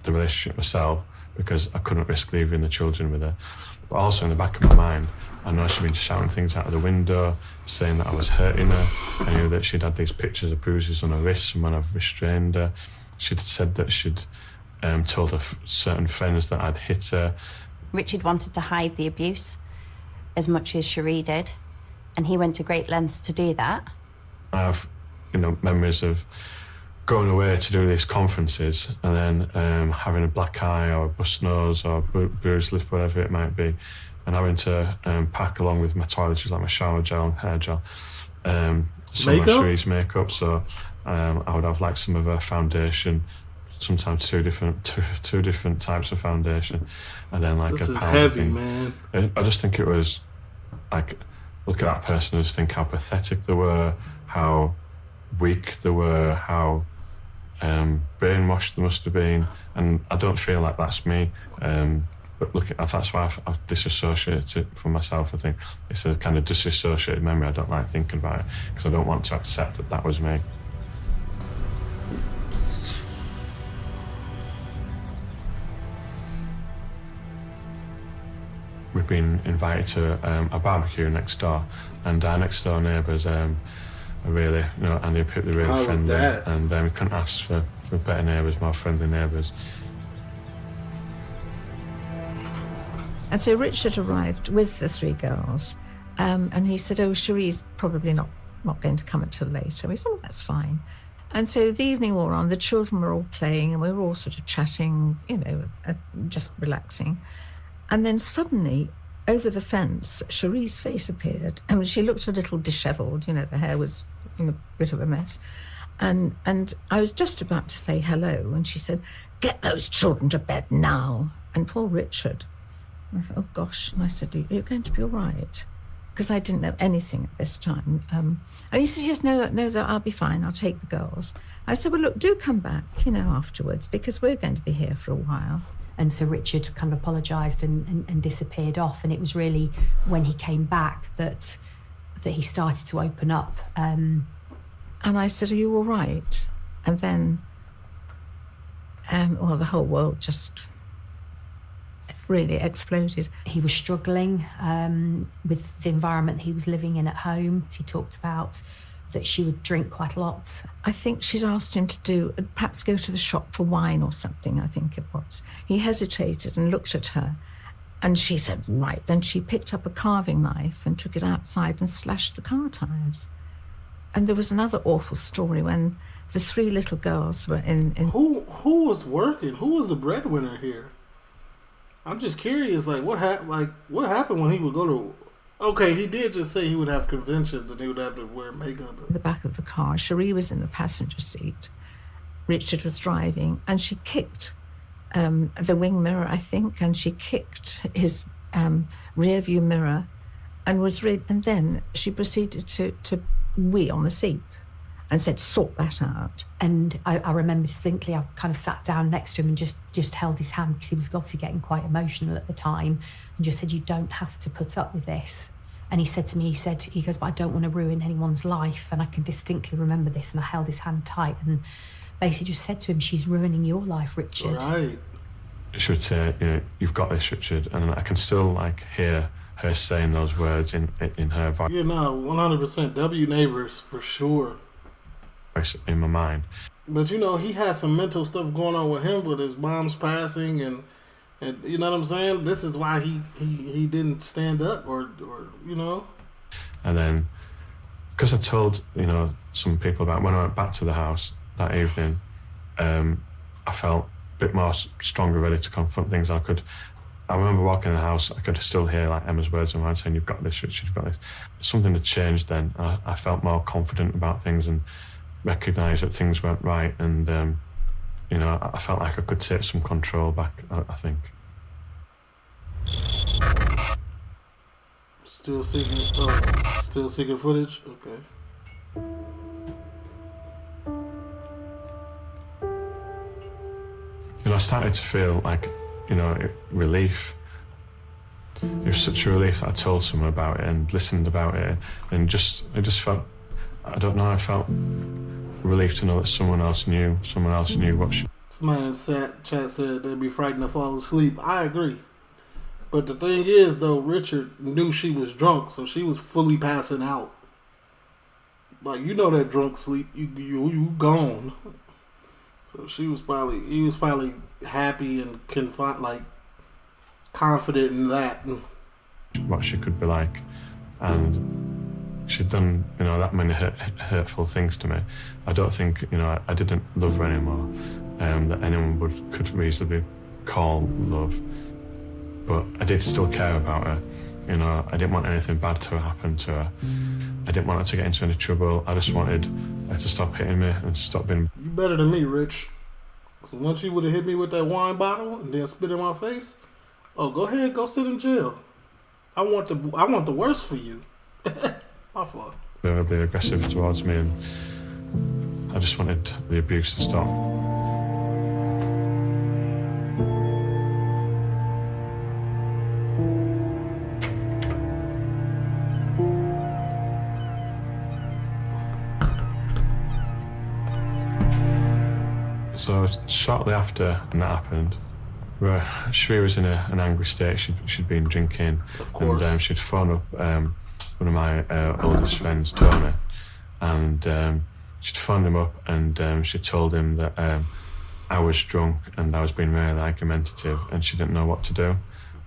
the relationship myself because I couldn't risk leaving the children with her. But also in the back of my mind, I know she'd been shouting things out of the window, saying that I was hurting her. I knew that she'd had these pictures of bruises on her wrists from when I've restrained her. She'd said that she'd told her certain friends that I'd hit her. Richard wanted to hide the abuse as much as Cherie did, and he went to great lengths to do that. I have, memories of going away to do these conferences and then having a black eye or a bust nose or bruised lip, whatever it might be, and having to pack along with my toiletries like my shower gel and hair gel, some of Cherie's makeup. So I would have like some of her foundation, sometimes two different types of foundation, and then like this a is powder heavy, thing. man. I just think it was like, look at that person and just think how pathetic they were, how weak they were, how brainwashed they must have been, and I don't feel like that's me. But that's why I've disassociated it from myself. I think it's a kind of disassociated memory. I don't like thinking about it because I don't want to accept that that was me. We've been invited to a barbecue next door, and our next door neighbours are really, and they're really How friendly. was that? And we couldn't ask for better neighbours, more friendly neighbours. And so Richard arrived with the 3 girls, and he said, "Oh, Cherie's probably not going to come until later." We said, "Oh, that's fine." And so the evening wore on, the children were all playing, and we were all sort of chatting, just relaxing. And then suddenly, over the fence, Cherie's face appeared. And she looked a little dishevelled, the hair was in a bit of a mess. And I was just about to say hello, and she said, "Get those children to bed now." And poor Richard, I thought, oh gosh. And I said, "Are you going to be all right?" Because I didn't know anything at this time. And he said, "Yes, no, I'll be fine. I'll take the girls." I said, "Well, look, do come back, afterwards, because we're going to be here for a while." And so Richard kind of apologised and disappeared off. And it was really when he came back that he started to open up. And I said, "Are you all right?" And then, the whole world just really exploded. He was struggling with the environment he was living in at home. He talked about that she would drink quite a lot. I think she'd asked him to perhaps go to the shop for wine or something, I think it was. He hesitated and looked at her, and she said, "Right." Then she picked up a carving knife and took it outside and slashed the car tyres. And there was another awful story when the 3 little girls were in... Who was working? Who was the breadwinner here? I'm just curious, what happened when he would go to... Okay, he did just say he would have conventions and he would have to wear makeup. In the back of the car, Cherie was in the passenger seat. Richard was driving, and she kicked the wing mirror, I think, and she kicked his rear view mirror, and then she proceeded to wee on the seat. and said, sort that out. And I remember distinctly, I kind of sat down next to him and just held his hand, because he was obviously getting quite emotional at the time, and just said, you don't have to put up with this. And he said to me, he goes, but I don't want to ruin anyone's life. And I can distinctly remember this, and I held his hand tight and basically just said to him, she's ruining your life, Richard. Right. She would say, you know, you've got this, Richard. And I can still, like, hear her saying those words in her voice. Yeah, no, 100%. W neighbors, for sure. In my mind. But, you know, he had some mental stuff going on with him with his mom's passing, and you know what I'm saying? This is why he didn't stand up or you know. And then, because I told, you know, some people about when I went back to the house that evening, I felt a bit more stronger, ready to confront things. I remember walking in the house, I could still hear like Emma's words in my mind saying, you've got this, Richard, you've got this. Something had changed then. I felt more confident about things and recognised that things weren't right, and you know, I felt like I could take some control back, I think. Still seeking footage? Okay. You know, I started to feel like, you know, relief. It was such a relief that I told someone about it and listened about it, and it just felt, I don't know, I felt relief to know that someone else knew what she... Somebody in the chat said they'd be frightened to fall asleep. I agree. But the thing is, though, Richard knew she was drunk, so she was fully passing out. Like, you know that drunk sleep, you gone. So he was probably happy and confident in that. What she could be like, and she'd done, you know, that many hurtful things to me. I don't think, you know, I didn't love her anymore, that anyone could reasonably call love. But I did still care about her. You know, I didn't want anything bad to happen to her. I didn't want her to get into any trouble. I just wanted her to stop hitting me and to stop being... You better than me, Rich. Because once you would have hit me with that wine bottle and then spit in my face, oh, go ahead, go sit in jail. I want the worst for you. My fault. They were a bit aggressive towards me, and I just wanted the abuse to stop. So shortly after that happened, Sheree was in an angry state. She'd been drinking, of course, and she'd phoned up one of my oldest friends, Tony, and she'd phoned him up, and she told him that I was drunk and I was being really argumentative, and she didn't know what to do.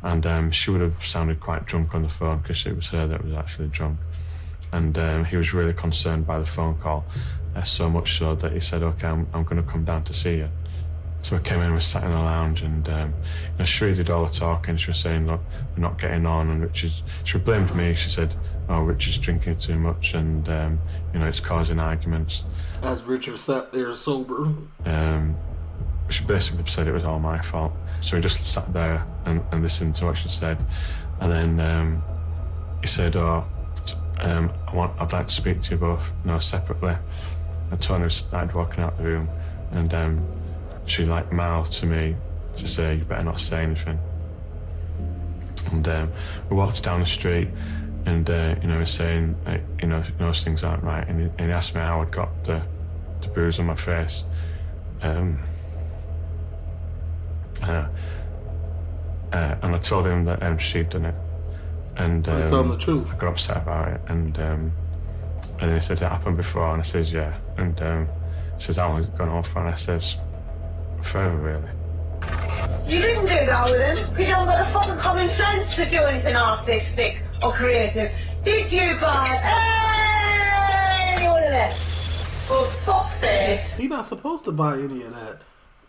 And she would have sounded quite drunk on the phone because it was her that was actually drunk. And he was really concerned by the phone call, so much so that he said, okay, I'm going to come down to see you. So I came in, we sat in the lounge, and you know, Sheree did all the talking. She was saying, look, we're not getting on, and she blamed me. She said, oh, Richard's drinking too much, and you know, it's causing arguments. As Richard sat there sober. She basically said it was all my fault. So he just sat there and listened to what she said. And then he said, oh, I'd like to speak to you both, you know, separately. And Tony started walking out the room, and she like mouthed to me to say, you better not say anything. And we walked down the street, and you know, he was saying, you know, those things aren't right. And he asked me how I'd got the bruise on my face. And I told him that she'd done it. And I told him the truth. I got upset about it, and then he said, it happened before, and I says, yeah. And he says, how long has it gone on for? And I says, forever, really. You didn't do that with him, because you haven't got the fucking common sense to do anything artistic or creative. Did you, bud? Any one of them? Well, fuck this. He's not supposed to buy any of that.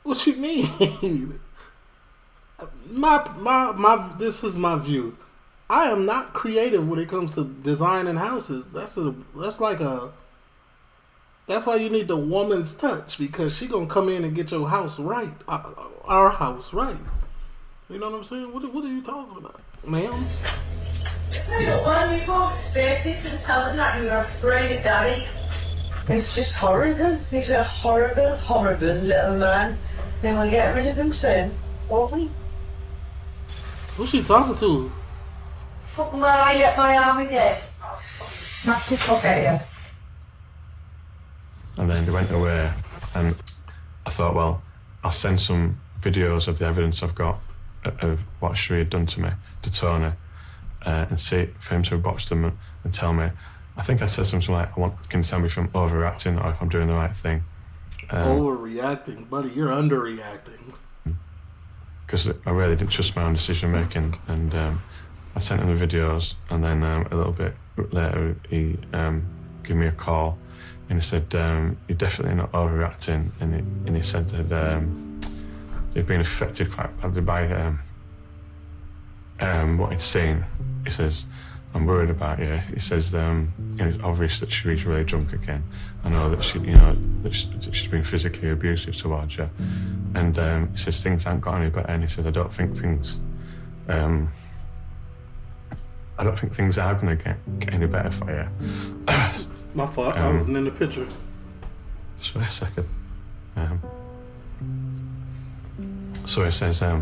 What you mean? This is my view. I am not creative when it comes to designing houses. That's why you need the woman's touch, because she gonna come in and get your house right, our house right. You know what I'm saying? What are you talking about, ma'am? So you don't want me to say this and tell them that you're afraid of Daddy. It's just horrible. He's a horrible, horrible little man. Then we'll get rid of him soon, won't we? Who's she talking to? Fucking well, I get my arm in there. Smack the fuck out of you. And then they went away, and I thought, well, I'll send some videos of the evidence I've got of what Sheree had done to me, to Tony, and see for him to watch them and tell me. I think I said something like, can you tell me if I'm overreacting or if I'm doing the right thing? Overreacting? Buddy, you're underreacting. Because I really didn't trust my own decision making, and I sent him the videos, and then a little bit later he gave me a call, and he said, you're definitely not overreacting, and he said that they've been affected quite badly by what he'd seen. He says, I'm worried about you. He says, it's obvious that Sheree's really drunk again. I know that she's been physically abusive towards you. And he says things haven't got any better. And he says, I don't think things are going to get any better for you. My fault. I wasn't in the picture. Just wait a second. So he says, I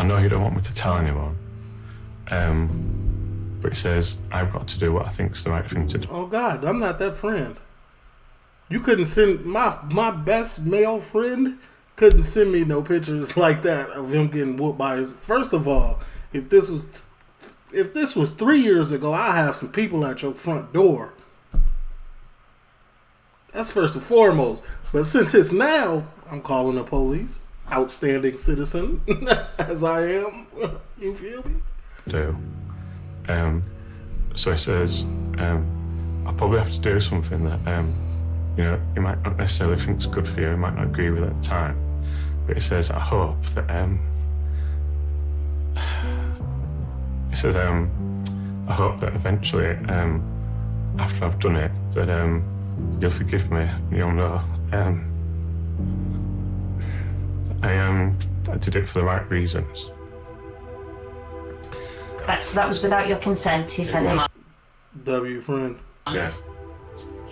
know you don't want me to tell anyone. But he says, I've got to do what I think's the right thing to do. Oh, God, I'm not that friend. You couldn't send, my best male friend couldn't send me no pictures like that of him getting whooped by his... First of all, if this was 3 years ago, I have some people at your front door. That's first and foremost. But since it's now, I'm calling the police. Outstanding citizen, as I am. You feel me? Do. So he says, I'll probably have to do something that, you might not necessarily think's good for you, you might not agree with at the time. But he says, I hope that, I hope that eventually, after I've done it, that you'll forgive me and you'll know I did it for the right reasons. So that was without your consent, he sent him. W friend. Yeah,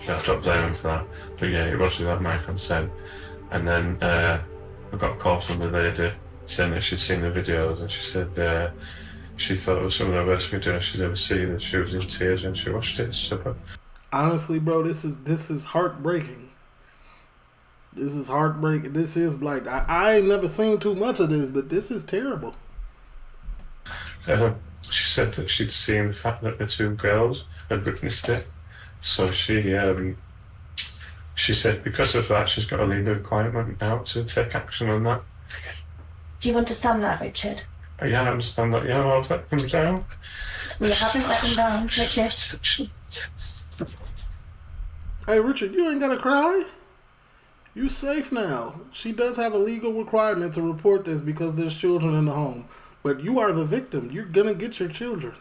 I stopped blaming him for that. But yeah, it was without my consent. And then I got a call from the lady saying that she'd seen the videos, and she said she thought it was some of the worst videos she's ever seen, and she was in tears when she watched it. So, honestly, bro, this is heartbreaking. This is heartbreaking. This is like, I ain't never seen too much of this, but this is terrible. She said that she'd seen the fact that the two girls had witnessed it. So she said because of that, she's got a legal requirement now to take action on that. Do you understand that, Richard? Yeah, I understand that. Yeah, I'll let them down. We haven't let them down, Richard. Hey, Richard, you ain't gotta cry. You safe now. She does have a legal requirement to report this because there's children in the home. But you are the victim. You're gonna get your children.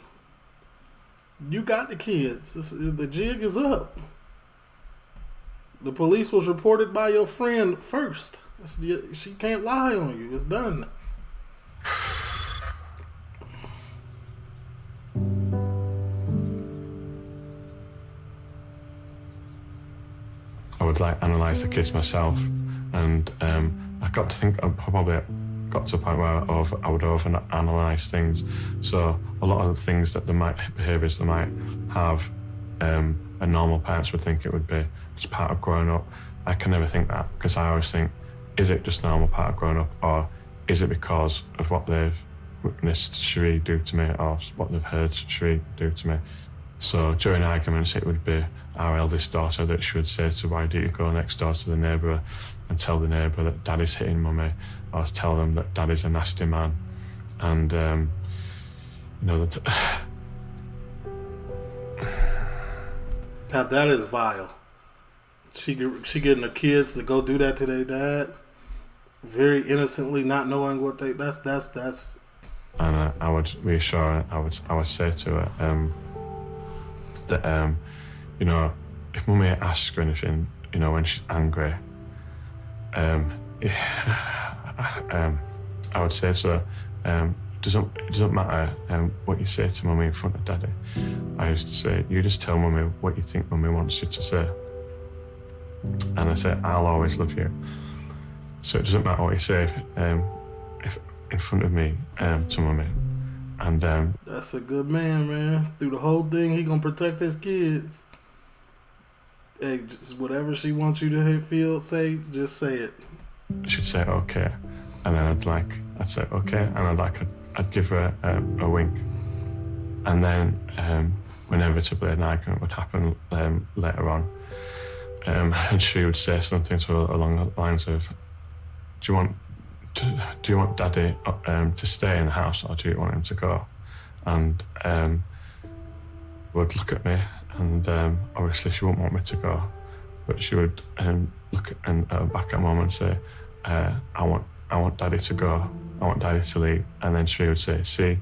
You got the kids. The jig is up. The police was reported by your friend first. She can't lie on you. It's done. I would analyse the kids myself, and I got to think I probably got to a point where I would over-analyse things. So a lot of the things that behaviours they might have, a normal parents would think it would be just part of growing up. I can never think that, because I always think, is it just normal part of growing up, or is it because of what they've witnessed Sheree do to me, or what they've heard Sheree do to me? So during arguments, it would be our eldest daughter that she would say to, why do you go next door to the neighbour and tell the neighbour that daddy's hitting mummy, or tell them that daddy's a nasty man. And, now that is vile. She getting the kids to go do that to their dad, very innocently, not knowing what they. That's. And I would reassure her. I would say to her that if mummy asks her anything, when she's angry, I would say to her, it doesn't matter what you say to mummy in front of daddy. I used to say, you just tell mummy what you think mummy wants you to say. And I said, I'll always love you. So it doesn't matter what you say if in front of me to mummy. And that's a good man. Through the whole thing, he gonna protect his kids. Hey, just whatever she wants you to feel, say, just say it. She'd say okay, and then I'd say okay, and I'd give her a wink, and then inevitably an argument would happen later on, and she would say something along the lines of, do you want Daddy to stay in the house, or do you want him to go? And would look at me, and obviously she wouldn't want me to go, but she would look back at Mum and say, I want Daddy to go, I want Daddy to leave. And then she would say, see,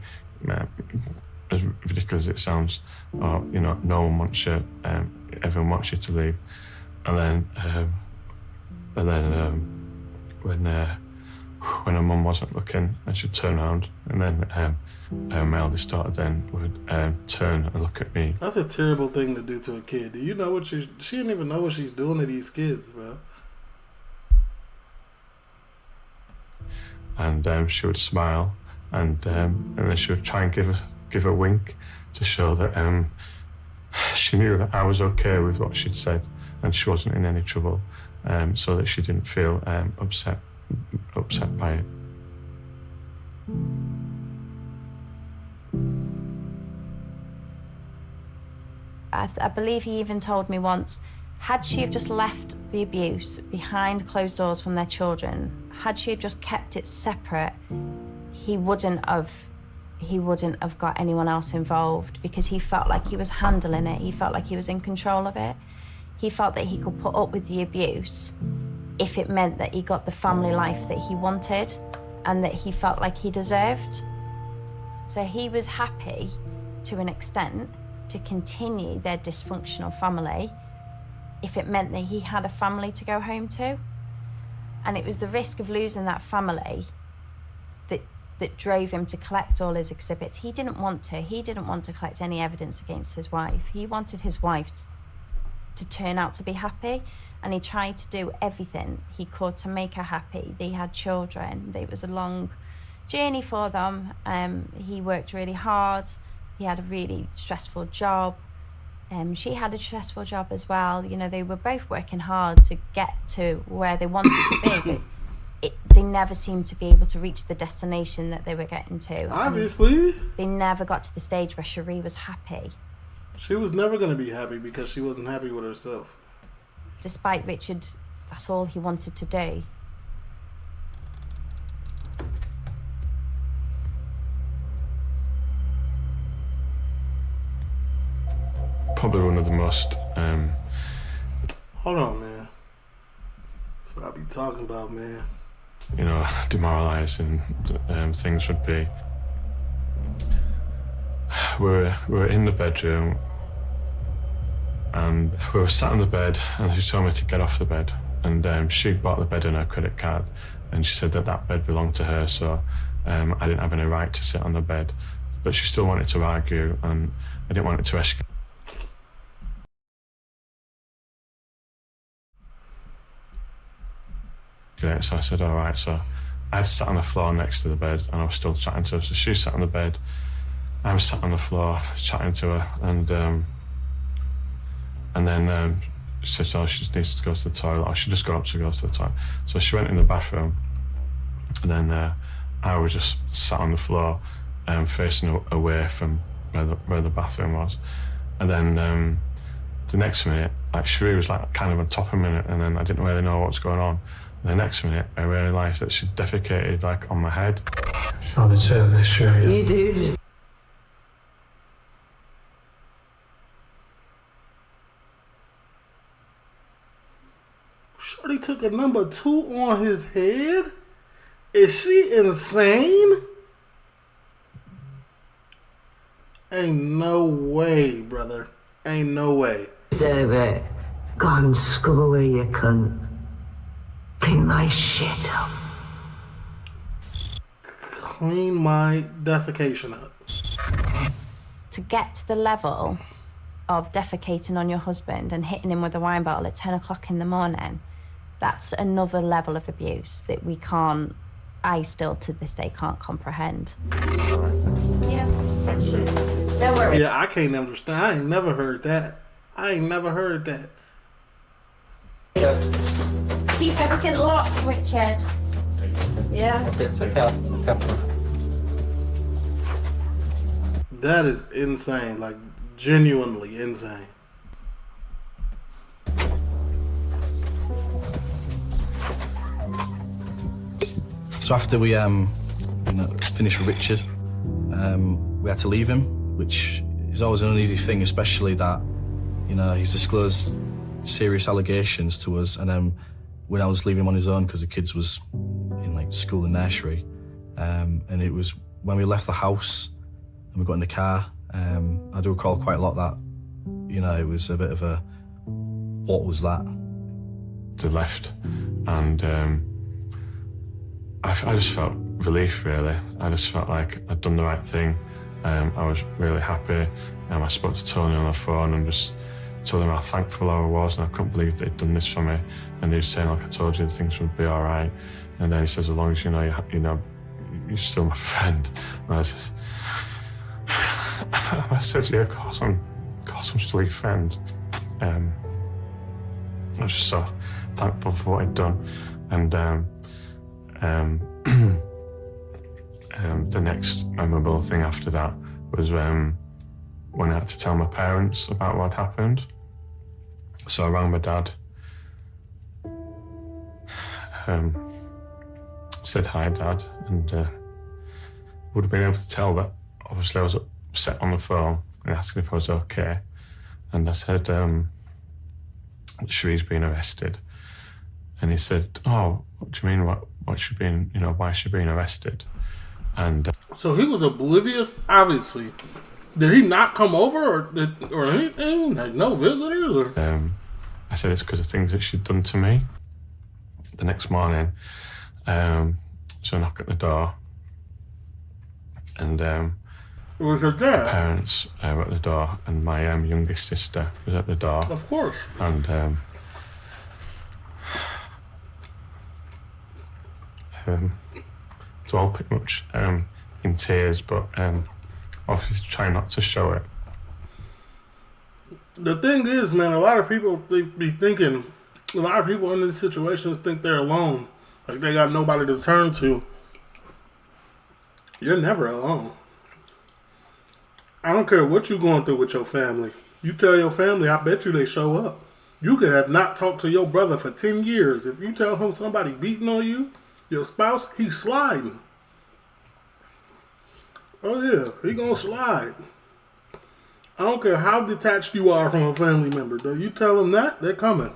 as ridiculous as it sounds, or, no one wants you, everyone wants you to leave. And then when her mum wasn't looking, and she'd turn around, and then my eldest daughter then would turn and look at me. That's a terrible thing to do to a kid. Do you know what she didn't even know what she's doing to these kids, bro. And she would smile, and then she would try and give a wink to show that she knew that I was okay with what she'd said, and she wasn't in any trouble, so that she didn't feel upset by it. I believe he even told me once, had she have just left the abuse behind closed doors from their children, had she have just kept it separate, he wouldn't have got anyone else involved, because he felt like he was handling it. He felt like he was in control of it. He felt that he could put up with the abuse if it meant that he got the family life that he wanted and that he felt like he deserved. So he was happy, to an extent, to continue their dysfunctional family if it meant that he had a family to go home to. And it was the risk of losing that family that drove him to collect all his exhibits. He didn't want to collect any evidence against his wife. He wanted his wife to turn out to be happy, and he tried to do everything he could to make her happy. They had children. It was a long journey for them. He worked really hard. He had a really stressful job. She had a stressful job as well. They were both working hard to get to where they wanted to be, but they never seemed to be able to reach the destination that they were getting to. Obviously. They never got to the stage where Cherie was happy. She was never going to be happy because she wasn't happy with herself. Despite Richard, that's all he wanted to do. Probably one of the most... Hold on, man. That's what I be talking about, man. Demoralising things would be. We were in the bedroom, and we were sat on the bed, and she told me to get off the bed. And she bought the bed on her credit card, and she said that bed belonged to her, so I didn't have any right to sit on the bed. But she still wanted to argue, and I didn't want it to escalate. So I said, all right. So I sat on the floor next to the bed, and I was still chatting to her. So she sat on the bed, I was sat on the floor chatting to her, and then she said, oh, she needs to go to the toilet. Or she just got up to go to the toilet. So she went in the bathroom, and then I was just sat on the floor, facing away from where the bathroom was. And then the next minute, Cherie was kind of on top of me, and then I didn't really know what was going on. The next minute, I realised that she defecated on my head. Trying to turn this Cherie. You do. Shorty took a number 2 on his head? Is she insane? Ain't no way, brother. Ain't no way. David, go and scrub away your cunt. Clean my shit up. Clean my defecation up. To get to the level of defecating on your husband and hitting him with a wine bottle at 10 o'clock in the morning, that's another level of abuse that I still to this day can't comprehend. Yeah. No worries. Yeah, I can't understand. I ain't never heard that. Keep everything locked, Richard. Yeah. Okay, take care. That is insane. Like, genuinely insane. So after we finished with Richard, we had to leave him, which is always an uneasy thing, especially that, he's disclosed serious allegations to us, and then when I was leaving him on his own because the kids was in like school and nursery, and it was when we left the house and we got in the car, I do recall quite a lot that, it was a bit of a, what was that? They left, and I just felt relief, really. I just felt like I'd done the right thing. I was really happy. I spoke to Tony on the phone and just told him how thankful I was, and I couldn't believe they'd done this for me. And he was saying, like, I told you, things would be all right. And then he says, as long as you're still my friend. And I was just, I said, yeah, of course I'm still your friend. I was just so thankful for what he'd done. And the next memorable thing after that was when I had to tell my parents about what happened. So I rang my dad, said hi, Dad, and would have been able to tell that obviously I was upset on the phone and asking if I was okay. And I said, Cherie's been arrested. And he said, oh, what do you mean, what she been, why is she being arrested? And so he was oblivious, obviously. Did he not come over or anything? Like no visitors? Or? I said it's because of things that she'd done to me. The next morning, so I knock at the door, and was her dad? My parents were at the door, and my youngest sister was at the door. Of course. And it's all pretty much in tears, but obviously try not to show it. The thing is, man, a lot of people a lot of people in these situations think they're alone. Like they got nobody to turn to. You're never alone. I don't care what you're going through with your family. You tell your family, I bet you they show up. You could have not talked to your brother for 10 years. If you tell him somebody beating on you, your spouse, he's sliding. Oh yeah, he gonna slide. I don't care how detached you are from a family member. Though you tell them that, they're coming.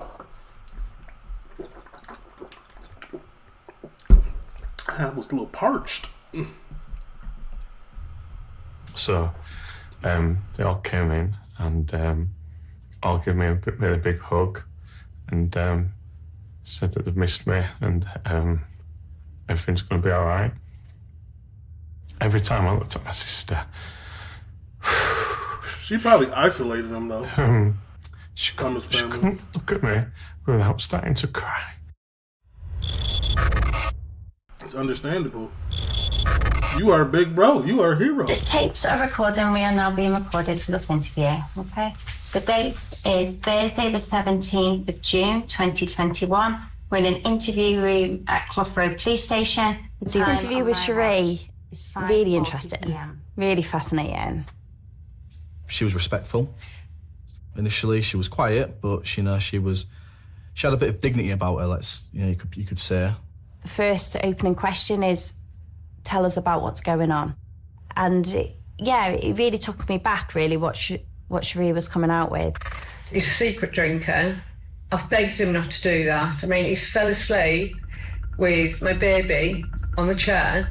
I was a little parched. So they all came in and all gave me a really big hug and said that they've missed me and everything's going to be all right. Every time I looked at my sister, she probably isolated him though. She couldn't look at me without starting to cry. It's understandable. You are a big bro. You are a hero. The tapes are recording. We are now being recorded for this interview. Okay. So date is Thursday the 17th of June 2021. We're in an interview room at Clough Road Police Station. The interview with Cherie is really interesting, really fascinating. She was respectful. Initially, she was quiet, but she had a bit of dignity about her. You could say. The first opening question is, tell us about what's going on. And it really took me back, really, what Cherie was coming out with. He's a secret drinker. I've begged him not to do that. I mean, he fell asleep with my baby on the chair.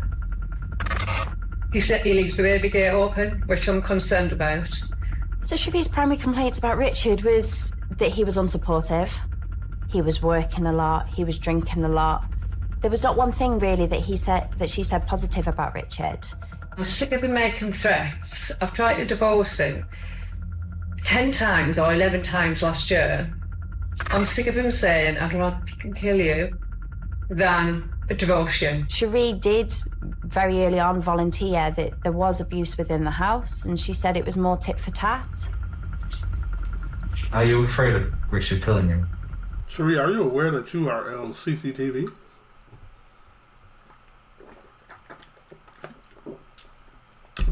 He said he leaves the baby gate open, which I'm concerned about. So Cherie's primary complaints about Richard was that he was unsupportive. He was working a lot. He was drinking a lot. There was not one thing really that she said positive about Richard. I'm sick of him making threats. I've tried to divorce him. 10 times or 11 times last year. I'm sick of him saying, I'd rather pick and kill you than divorce you. Cherie did very early on volunteer that there was abuse within the house, and she said it was more tit for tat. Are you afraid of Richard killing you? Cherie, are you aware that you are on CCTV?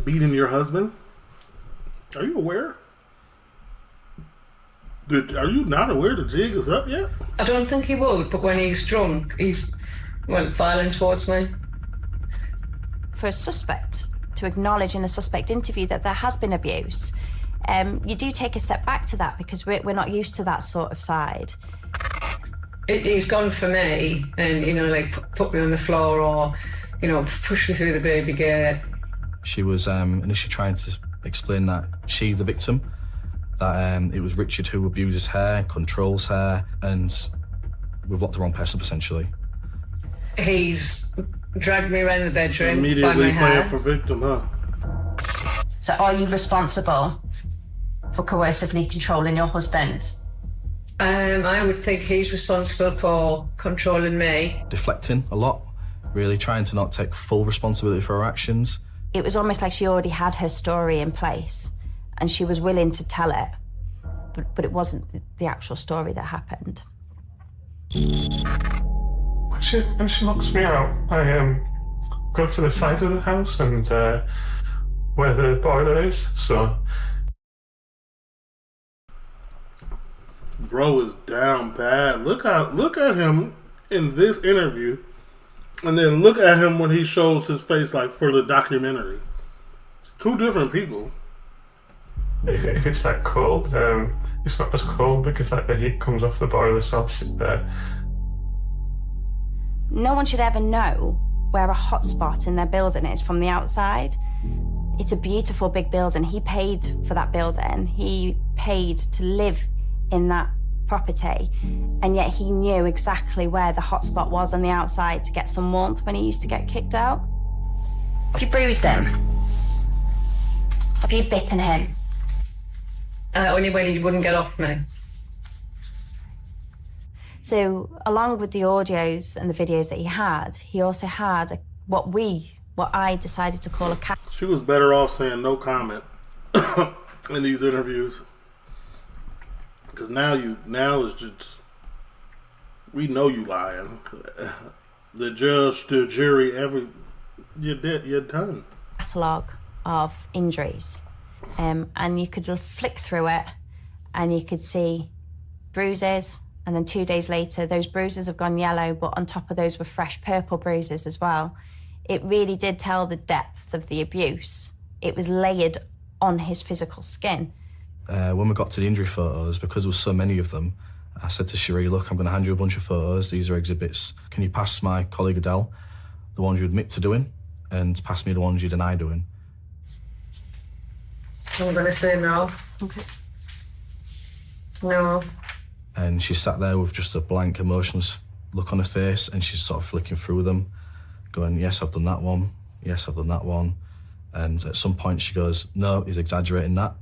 Beating your husband? Are you aware? Are you not aware the jig is up yet? I don't think he would, but when he's drunk, he's violent towards me. For a suspect to acknowledge in a suspect interview that there has been abuse, you do take a step back to that because we're not used to that sort of side. He's gone for me and, put me on the floor or, push me through the baby gate. She was initially trying to explain that she's the victim, that it was Richard who abuses her, controls her, and we've locked the wrong person, essentially. He's dragged me around the bedroom. Immediately playing for victim, huh? So are you responsible for coercively controlling your husband? I would think he's responsible for controlling me. Deflecting a lot, really trying to not take full responsibility for her actions. It was almost like she already had her story in place and she was willing to tell it, but it wasn't the actual story that happened. When she locks me out, I go to the side of the house and where the boiler is, so... Bro is down bad. Look at him in this interview, and then look at him when he shows his face, like for the documentary. It's two different people. If it's that cold, it's not as cold because the heat comes off the boiler, so I'll sit there. No one should ever know where a hotspot in their building is from the outside. It's a beautiful big building. He paid for that building. He paid to live in that property, and yet he knew exactly where the hotspot was on the outside to get some warmth when he used to get kicked out. Have you bruised him? Have you bitten him? Only when he wouldn't get off me. So along with the audios and the videos that he also had what I decided to call a cat. She was better off saying no comment in these interviews. Because now it's just, we know you lying. The judge, the jury, you're done. Catalogue of injuries, and you could flick through it, and you could see bruises, and then 2 days later, those bruises have gone yellow, but on top of those were fresh purple bruises as well. It really did tell the depth of the abuse. It was layered on his physical skin. When we got to the injury photos, because there was so many of them, I said to Cherie, look, I'm going to hand you a bunch of photos. These are exhibits. Can you pass my colleague Adele the ones you admit to doing, and pass me the ones you deny doing? I'm going to say no. Okay. No. And she sat there with just a blank, emotionless look on her face, and she's sort of flicking through them, going, yes, I've done that one. Yes, I've done that one. And at some point she goes, no, he's exaggerating that.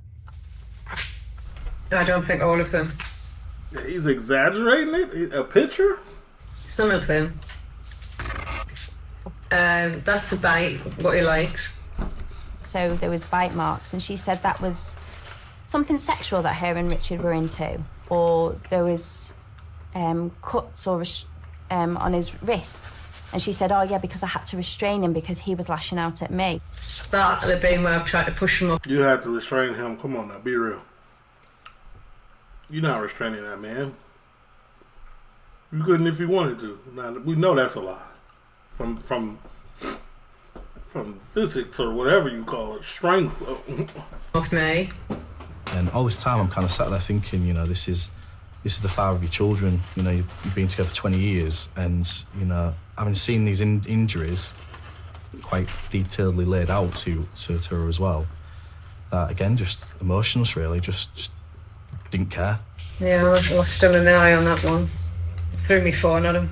I don't think all of them. He's exaggerating it? A picture? Some of them. That's a bite, what he likes. So there was bite marks, and she said that was something sexual that her and Richard were into, or there was cuts or on his wrists. And she said, oh yeah, because I had to restrain him because he was lashing out at me. That would have been where I've tried to push him up. You had to restrain him. Come on now, be real. You're not restraining that man. You couldn't if you wanted to. Now we know that's a lie. From physics or whatever you call it, strength. Of me. And all this time I'm kind of sat there thinking, this is the father of your children. You've been together for 20 years, and having seen these injuries quite detailedly laid out to her as well. That again, just emotionless, really, just didn't care. Yeah, I lost him an eye on that one. Threw me phone at him.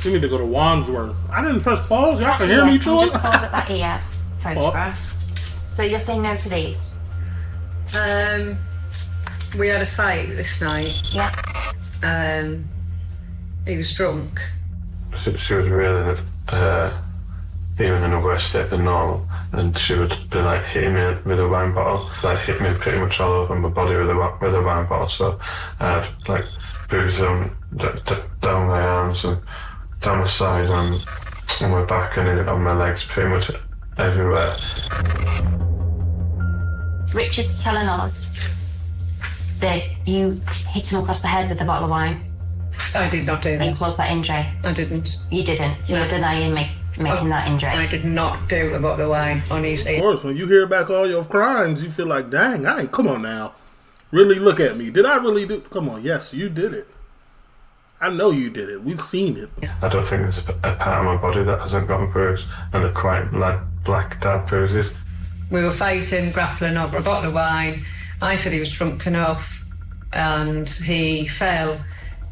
She need to go to Wandsworth. I didn't press pause. Y'all can hear me, Just pause at that ear photograph. So you're saying no to these? We had a fight this night. Yeah. He was drunk. She was really even in a worse state than normal, and she would be like hitting me with a wine bottle, like hit me pretty much all over my body with a wine bottle. So I had like bruises down my arms and down my side and on my back and on my legs, pretty much everywhere. Richard's telling us that you hit him across the head with a bottle of wine. I did not do And that. caused that injury. I didn't. You didn't. So you're denying making that injury. I did not do a bottle of wine on his head. Of course, when you hear back all your crimes, you feel like, dang, come on now. Really look at me. Did I really do? Come on, yes, you did it. I know you did it. We've seen it. I don't think there's a part of my body that hasn't gotten bruised, and they're quite black, dark bruises. We were fighting, grappling over a bottle of wine. I said he was drunk enough, and he fell.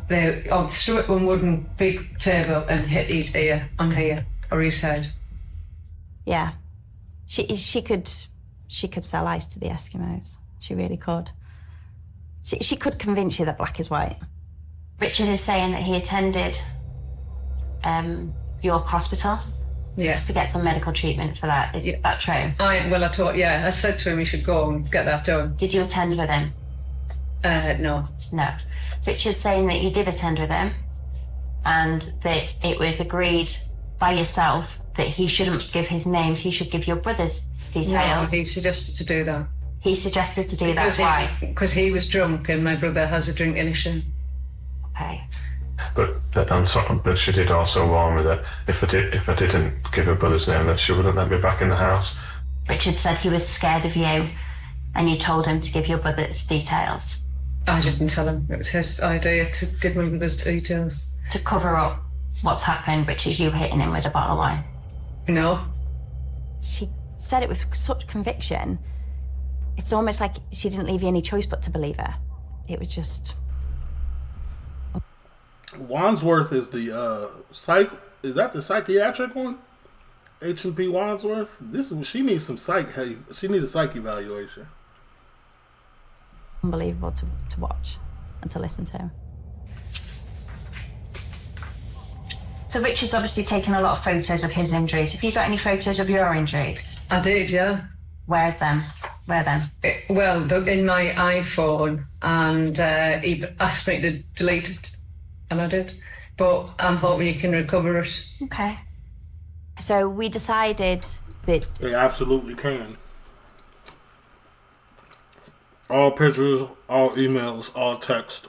They threw at one wooden big table and hit his ear on here, or his head. Yeah. She could sell ice to the Eskimos. She really could. She could convince you that black is white. Richard is saying that he attended York Hospital. Yeah. To get some medical treatment for that. Is that true? I said to him he should go and get that done. Did you attend with him? No. No. Richard's saying that you did attend with him and that it was agreed by yourself that he shouldn't give his names, he should give your brother's details. No, he suggested to do that. He suggested to do that. Why? Because he was drunk and my brother has a drinking issue. Okay. But she did also warn me that if I didn't give her brother's name, that she wouldn't let me back in the house. Richard said he was scared of you and you told him to give your brother's details. I didn't tell him. It was his idea to give my brother's details. To cover up what's happened, which is you hitting him with a bottle of wine. No. She said it with such conviction. It's almost like she didn't leave you any choice but to believe her. It was just... Wandsworth is the is that the psychiatric one? H&P Wandsworth? She needs some she needs a psych evaluation. Unbelievable to watch and to listen to. So Richard's obviously taken a lot of photos of his injuries. Have you got any photos of your injuries? I did, yeah. Where's them? Where then? In my iPhone, and he asked me to delete it, and I did. But I'm hoping you can recover it. Okay. So we decided that... They absolutely can. All pictures, all emails, all text,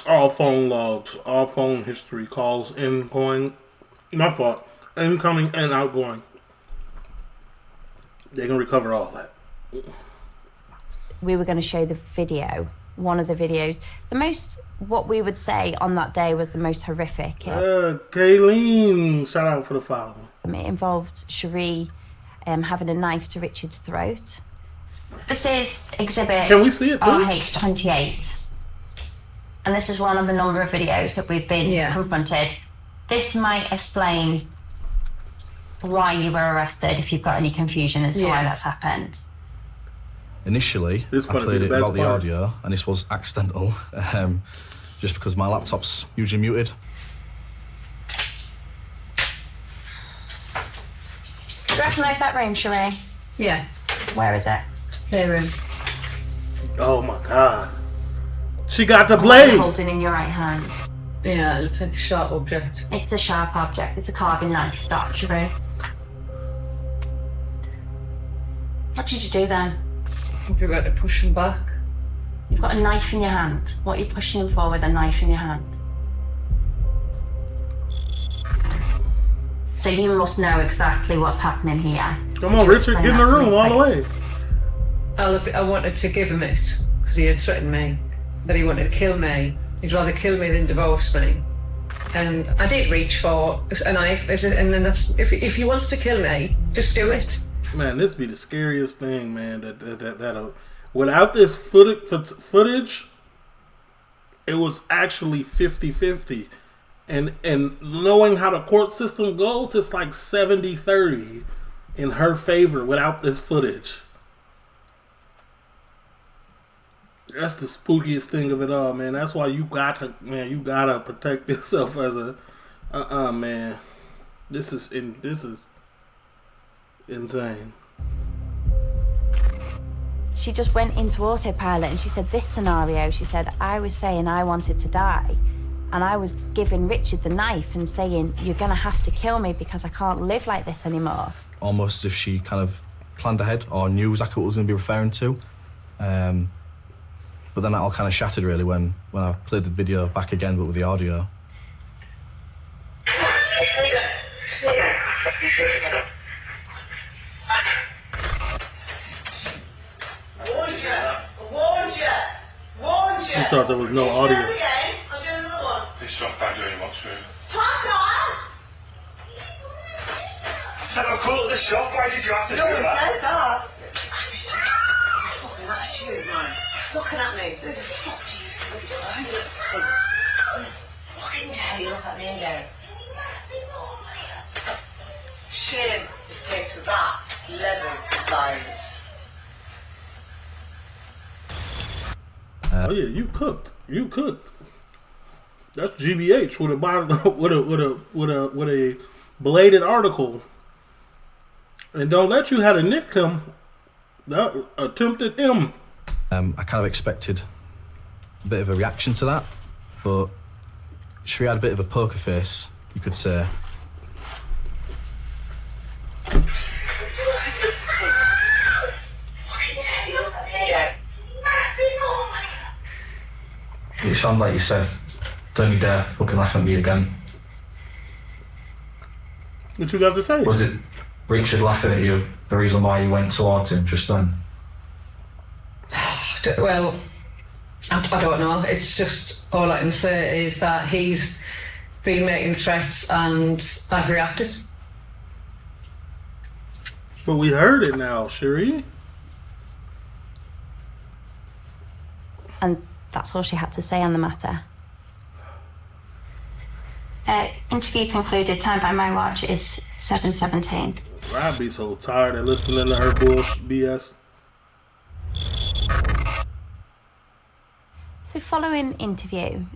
all phone logs, all phone history, calls incoming and outgoing. They can recover all that. We were going to show the video, one of the videos. What we would say on that day was the most horrific. Kayleen, shout out for the following. It involved Cherie having a knife to Richard's throat. This is exhibit Can we see it too? RH28. And this is one of a number of videos that we've been confronted. This might explain why you were arrested if you've got any confusion as to why that's happened. Initially, I played it without the audio, and this was accidental, just because my laptop's usually muted. Do you recognise that room, Cherie? Yeah. Where is it? Their room. Oh my God. She got the What blade. are you holding in your right hand? Yeah, it's a sharp object. It's a sharp object. It's a carving knife, that, Cherie. What did you do then? You've got to push him back. You've got a knife in your hand. What are you pushing him for with a knife in your hand? So you must know exactly what's happening here. Come on, Richard, get in the room all the way. I wanted to give him it because he had threatened me that he wanted to kill me. He'd rather kill me than divorce me. And I did reach for a knife, and then if he wants to kill me, just do it. Man, this be the scariest thing, man. That without this footage, it was actually 50-50. And knowing how the court system goes, it's like 70-30 in her favor without this footage. That's the spookiest thing of it all, man. That's why you gotta protect yourself as a, man. This is insane. She just went into autopilot and she said, this scenario, she said, I was saying I wanted to die. And I was giving Richard the knife and saying, you're going to have to kill me because I can't live like this anymore. Almost as if she kind of planned ahead or knew exactly what it was going to be referring to. But then that all kind of shattered, really, when I played the video back again, but with the audio. She thought there was no audio. Please stop by doing what's food. Said I'm cool at the shop, why did you have to do that? Fucking attitude, man. Looking at me. Who the fuck do you think? Fucking dare you look at me again? Shame it takes that level of violence. Oh yeah, you cooked. That's GBH with a bladed article, and don't let you had a nicked him. That attempted him. I kind of expected a bit of a reaction to that, but she had a bit of a poker face, you could say. It sounded like you said, don't you dare fucking laugh at me again. What you got to say? Was it Richard laughing at you, the reason why you went towards him just then? Well, I don't know. It's just, all I can say is that he's been making threats and I've reacted. But we heard it now, Cherie. And that's all she had to say on the matter. Interview concluded. Time by my watch is 7:17. I'd be so tired of listening to her BS. So following interview,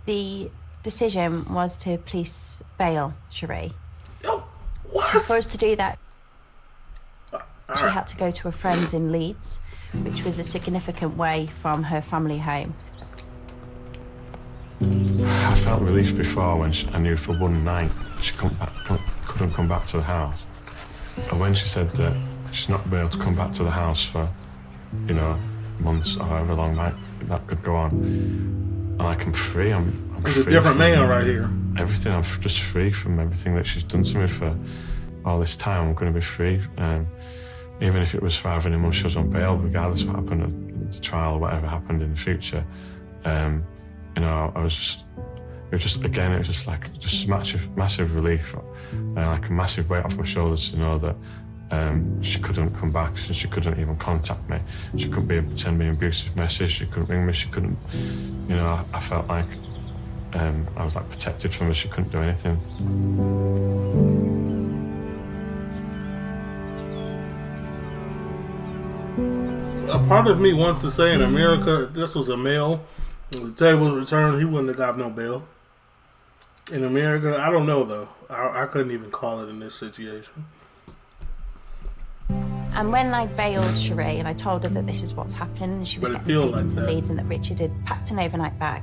the decision was to police bail Cherie. What? And for us to do that, she had to go to a friend's in Leeds, which was a significant way from her family home. I felt relief before when I knew for one night she couldn't come back to the house. And when she said that she's not been able to come back to the house for, months or however long that could go on, and like I'm free. I'm He's free a different from man right here. Everything. I'm just free from everything that she's done to me for all this time. I'm going to be free. Even if it was for having a month she was on bail, regardless of what happened at the trial or whatever happened in the future. I was just, it was just like massive relief, like a massive weight off my shoulders to know that she couldn't come back, she couldn't even contact me, she couldn't send me an abusive message, she couldn't ring me, she couldn't, I felt like I was like protected from her, she couldn't do anything. A part of me wants to say in America, if this was a male, the table returned, he wouldn't have got no bail. In America, I don't know though. I couldn't even call it in this situation. And when I bailed Cherie and I told her that this is what's happening and she was getting taken to Leeds and that Richard had packed an overnight bag,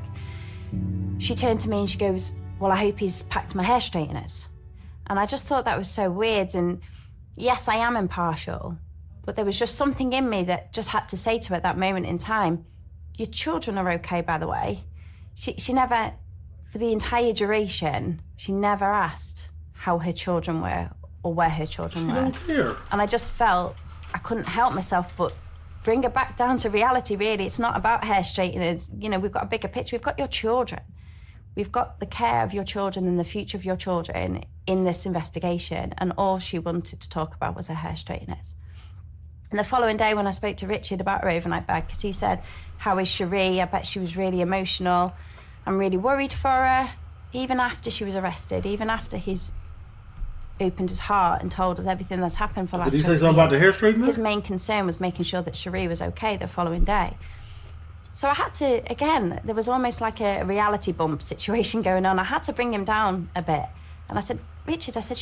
she turned to me and she goes, well, I hope he's packed my hair straighteners. And I just thought that was so weird. And yes, I am impartial, but there was just something in me that just had to say to her at that moment in time, your children are okay, by the way. She never, for the entire duration, she never asked how her children were or where her children were. Don't care. And I just felt I couldn't help myself but bring it back down to reality, really. It's not about hair straighteners. We've got a bigger picture. We've got your children. We've got the care of your children and the future of your children in this investigation. And all she wanted to talk about was her hair straighteners. And the following day when I spoke to Richard about her overnight bag, because he said, how is Cherie? I bet she was really emotional. I'm really worried for her. Even after she was arrested, even after his opened his heart and told us everything that's happened for the last 20 Did he say years. something about the hair straightener? His main concern was making sure that Cherie was okay the following day. So I had to, again, there was almost like a reality bump situation going on. I had to bring him down a bit. And I said, Richard, I said,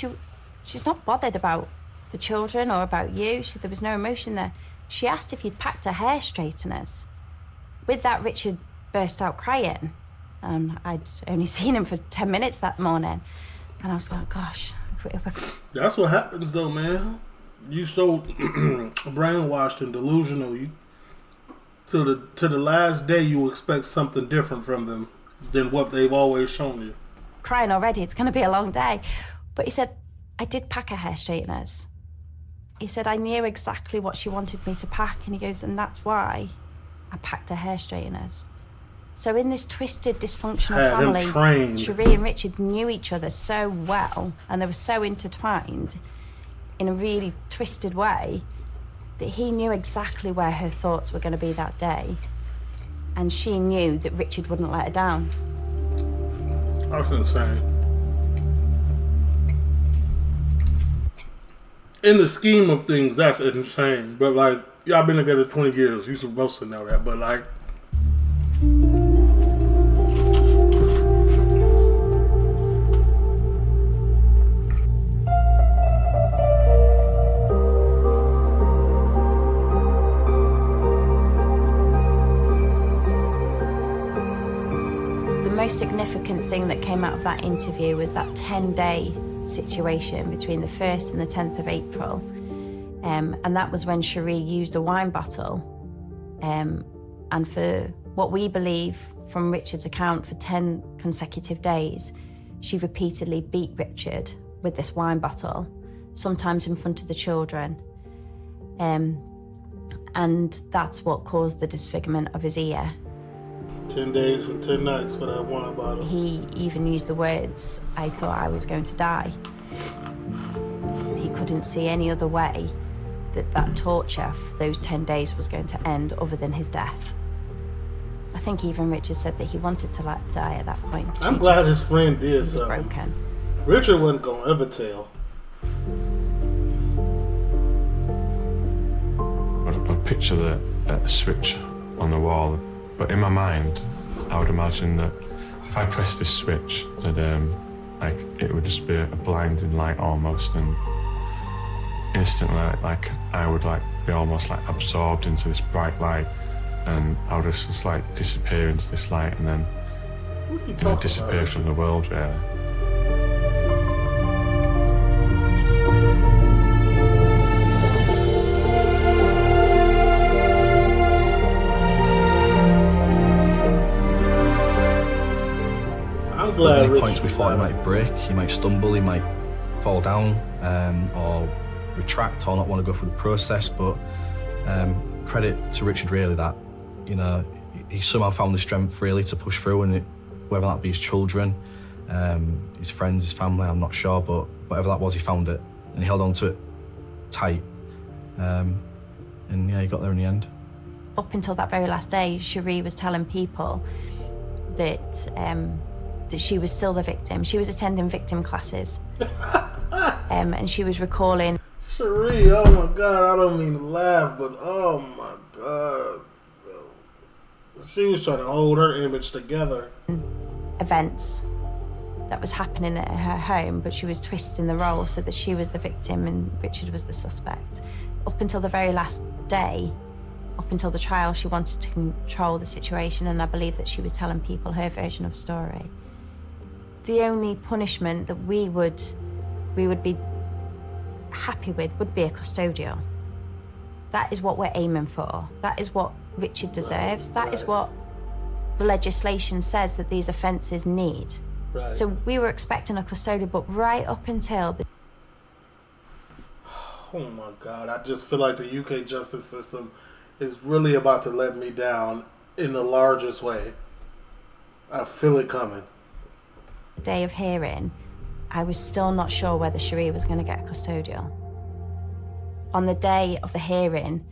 she's not bothered about the children or about you. There was no emotion there. She asked if you'd packed her hair straighteners. With that, Richard burst out crying. And I'd only seen him for 10 minutes that morning. And I was like, gosh. That's what happens, though, man. You so brainwashed and delusional. To the last day, you expect something different from them than what they've always shown you. Crying already, it's going to be a long day. But he said, I did pack her hair straighteners. He said, I knew exactly what she wanted me to pack. And he goes, and that's why I packed her hair straighteners. So in this twisted, dysfunctional family, Cherie and Richard knew each other so well, and they were so intertwined in a really twisted way, that he knew exactly where her thoughts were going to be that day. And she knew that Richard wouldn't let her down. That's insane. In the scheme of things, that's insane. But, like, y'all been together 20 years. You're supposed to know that. But, like... The most significant thing that came out of that interview was that 10-day situation between the 1st and the 10th of April. And that was when Cherie used a wine bottle. And for what we believe from Richard's account, for 10 consecutive days, she repeatedly beat Richard with this wine bottle, sometimes in front of the children. And that's what caused the disfigurement of his ear. 10 days and 10 nights for that wine bottle. He even used the words, I thought I was going to die. He couldn't see any other way that torture for those 10 days was going to end other than his death. I think even Richard said that he wanted to die at that point. I'm glad his friend did something. Broken. Richard wasn't going to ever tell. I picture the switch on the wall, but in my mind, I would imagine that if I pressed this switch, that like it would just be a blinding light almost, and instantly, like I would like be almost like absorbed into this bright light, and I would just like disappear into this light, and then disappear from the world, really. At many points we thought he might break, he might stumble, he might fall down, or retract, or not want to go through the process. But credit to Richard, really, that he somehow found the strength really to push through, and whether that be his children, his friends, his family, I'm not sure, but whatever that was, he found it and he held on to it tight, and yeah, he got there in the end. Up until that very last day, Cherie was telling people that she was still the victim. She was attending victim classes. And she was recalling... Cherie, oh my God, I don't mean to laugh, but oh my God. She was trying to hold her image together. Events that was happening at her home, but she was twisting the role so that she was the victim and Richard was the suspect. Up until the very last day, up until the trial, she wanted to control the situation, and I believe that she was telling people her version of the story. The only punishment that we would be happy with would be a custodial. That is what we're aiming for. That is what Richard deserves. That is what the legislation says that these offences need. Right. So we were expecting a custodial, but right up until the... Oh my God, I just feel like the UK justice system is really about to let me down in the largest way. I feel it coming. Day of hearing, I was still not sure whether Cherie was going to get a custodial. On the day of the hearing,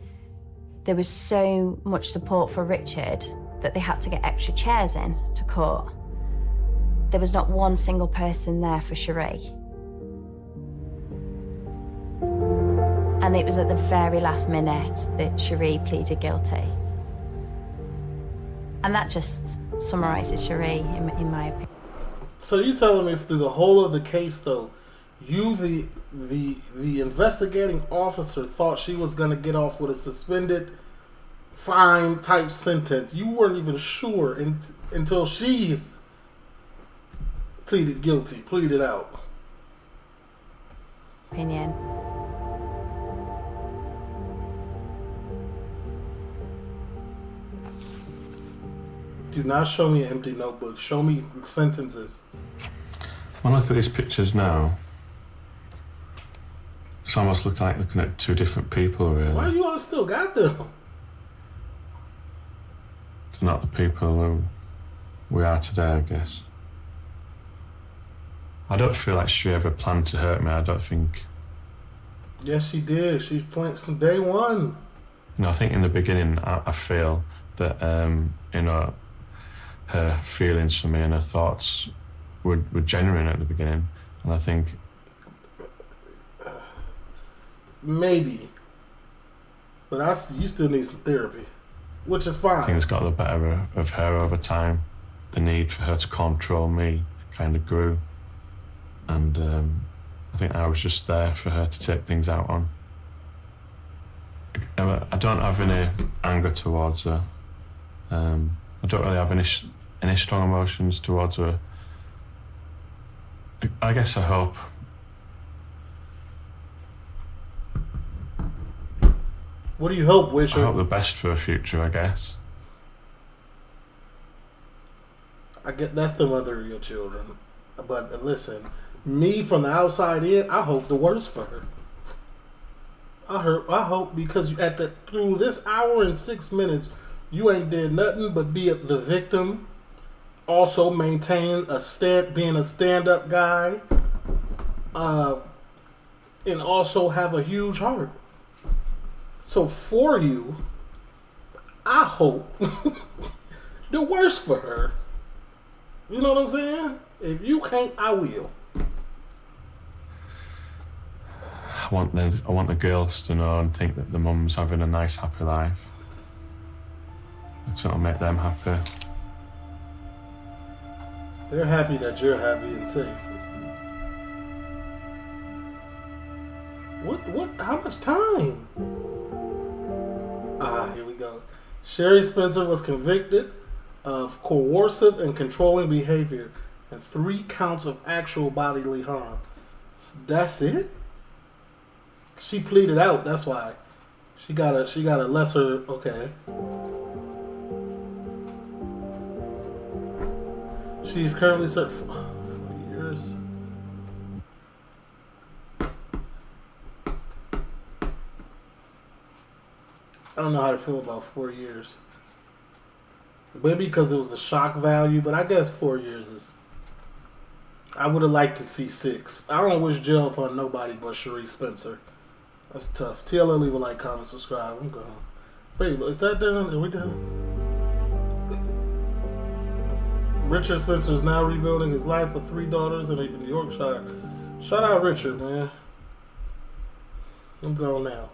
there was so much support for Richard that they had to get extra chairs in to court. There was not one single person there for Cherie. And it was at the very last minute that Cherie pleaded guilty. And that just summarises Cherie, in my opinion. So you telling me through the whole of the case, though, you, the investigating officer, thought she was going to get off with a suspended fine type sentence. You weren't even sure until she pleaded out. Opinion. Do not show me an empty notebook. Show me sentences. When I look at these pictures now, it's almost looking at two different people, really. Why you all still got them? It's not the people who we are today, I guess. I don't feel like she ever planned to hurt me. I don't think. Yes, she did. She's playing from day one. You know, I think in the beginning, I feel that, you know, her feelings for me and her thoughts were genuine at the beginning. And I think... Maybe. But you still need some therapy, which is fine. I think it's got the better of her over time. The need for her to control me kind of grew. And I think I was just there for her to take things out on. I don't have any anger towards her. I don't really have any strong emotions towards her. I guess I hope. What do you hope, Wisher? I hope the best for her future, I guess. I get that's the mother of your children. But listen, me from the outside in, I hope the worst for her. I hope because through this hour and 6 minutes, you ain't did nothing but be the victim. Also maintain being a stand-up guy, and also have a huge heart. So for you, I hope the worst for her. You know what I'm saying? If you can't, I will. I want the girls to know and think that the mum's having a nice, happy life. It'll make them happy. They're happy that you're happy and safe. What? How much time? Here we go. Sherry Spencer was convicted of coercive and controlling behavior and 3 counts of actual bodily harm. That's it? She pleaded out. That's why she got a lesser. Okay. She's currently served for 4 years. I don't know how to feel about 4 years. Maybe because it was a shock value, but I guess 4 years is... I would have liked to see 6. I don't wish jail upon nobody but Cherie Spencer. That's tough. TLL, leave a like, comment, subscribe. I'm gone. Wait, is that done? Are we done? Richard Spencer is now rebuilding his life with 3 daughters in Yorkshire. Shout out Richard, man. I'm gone now.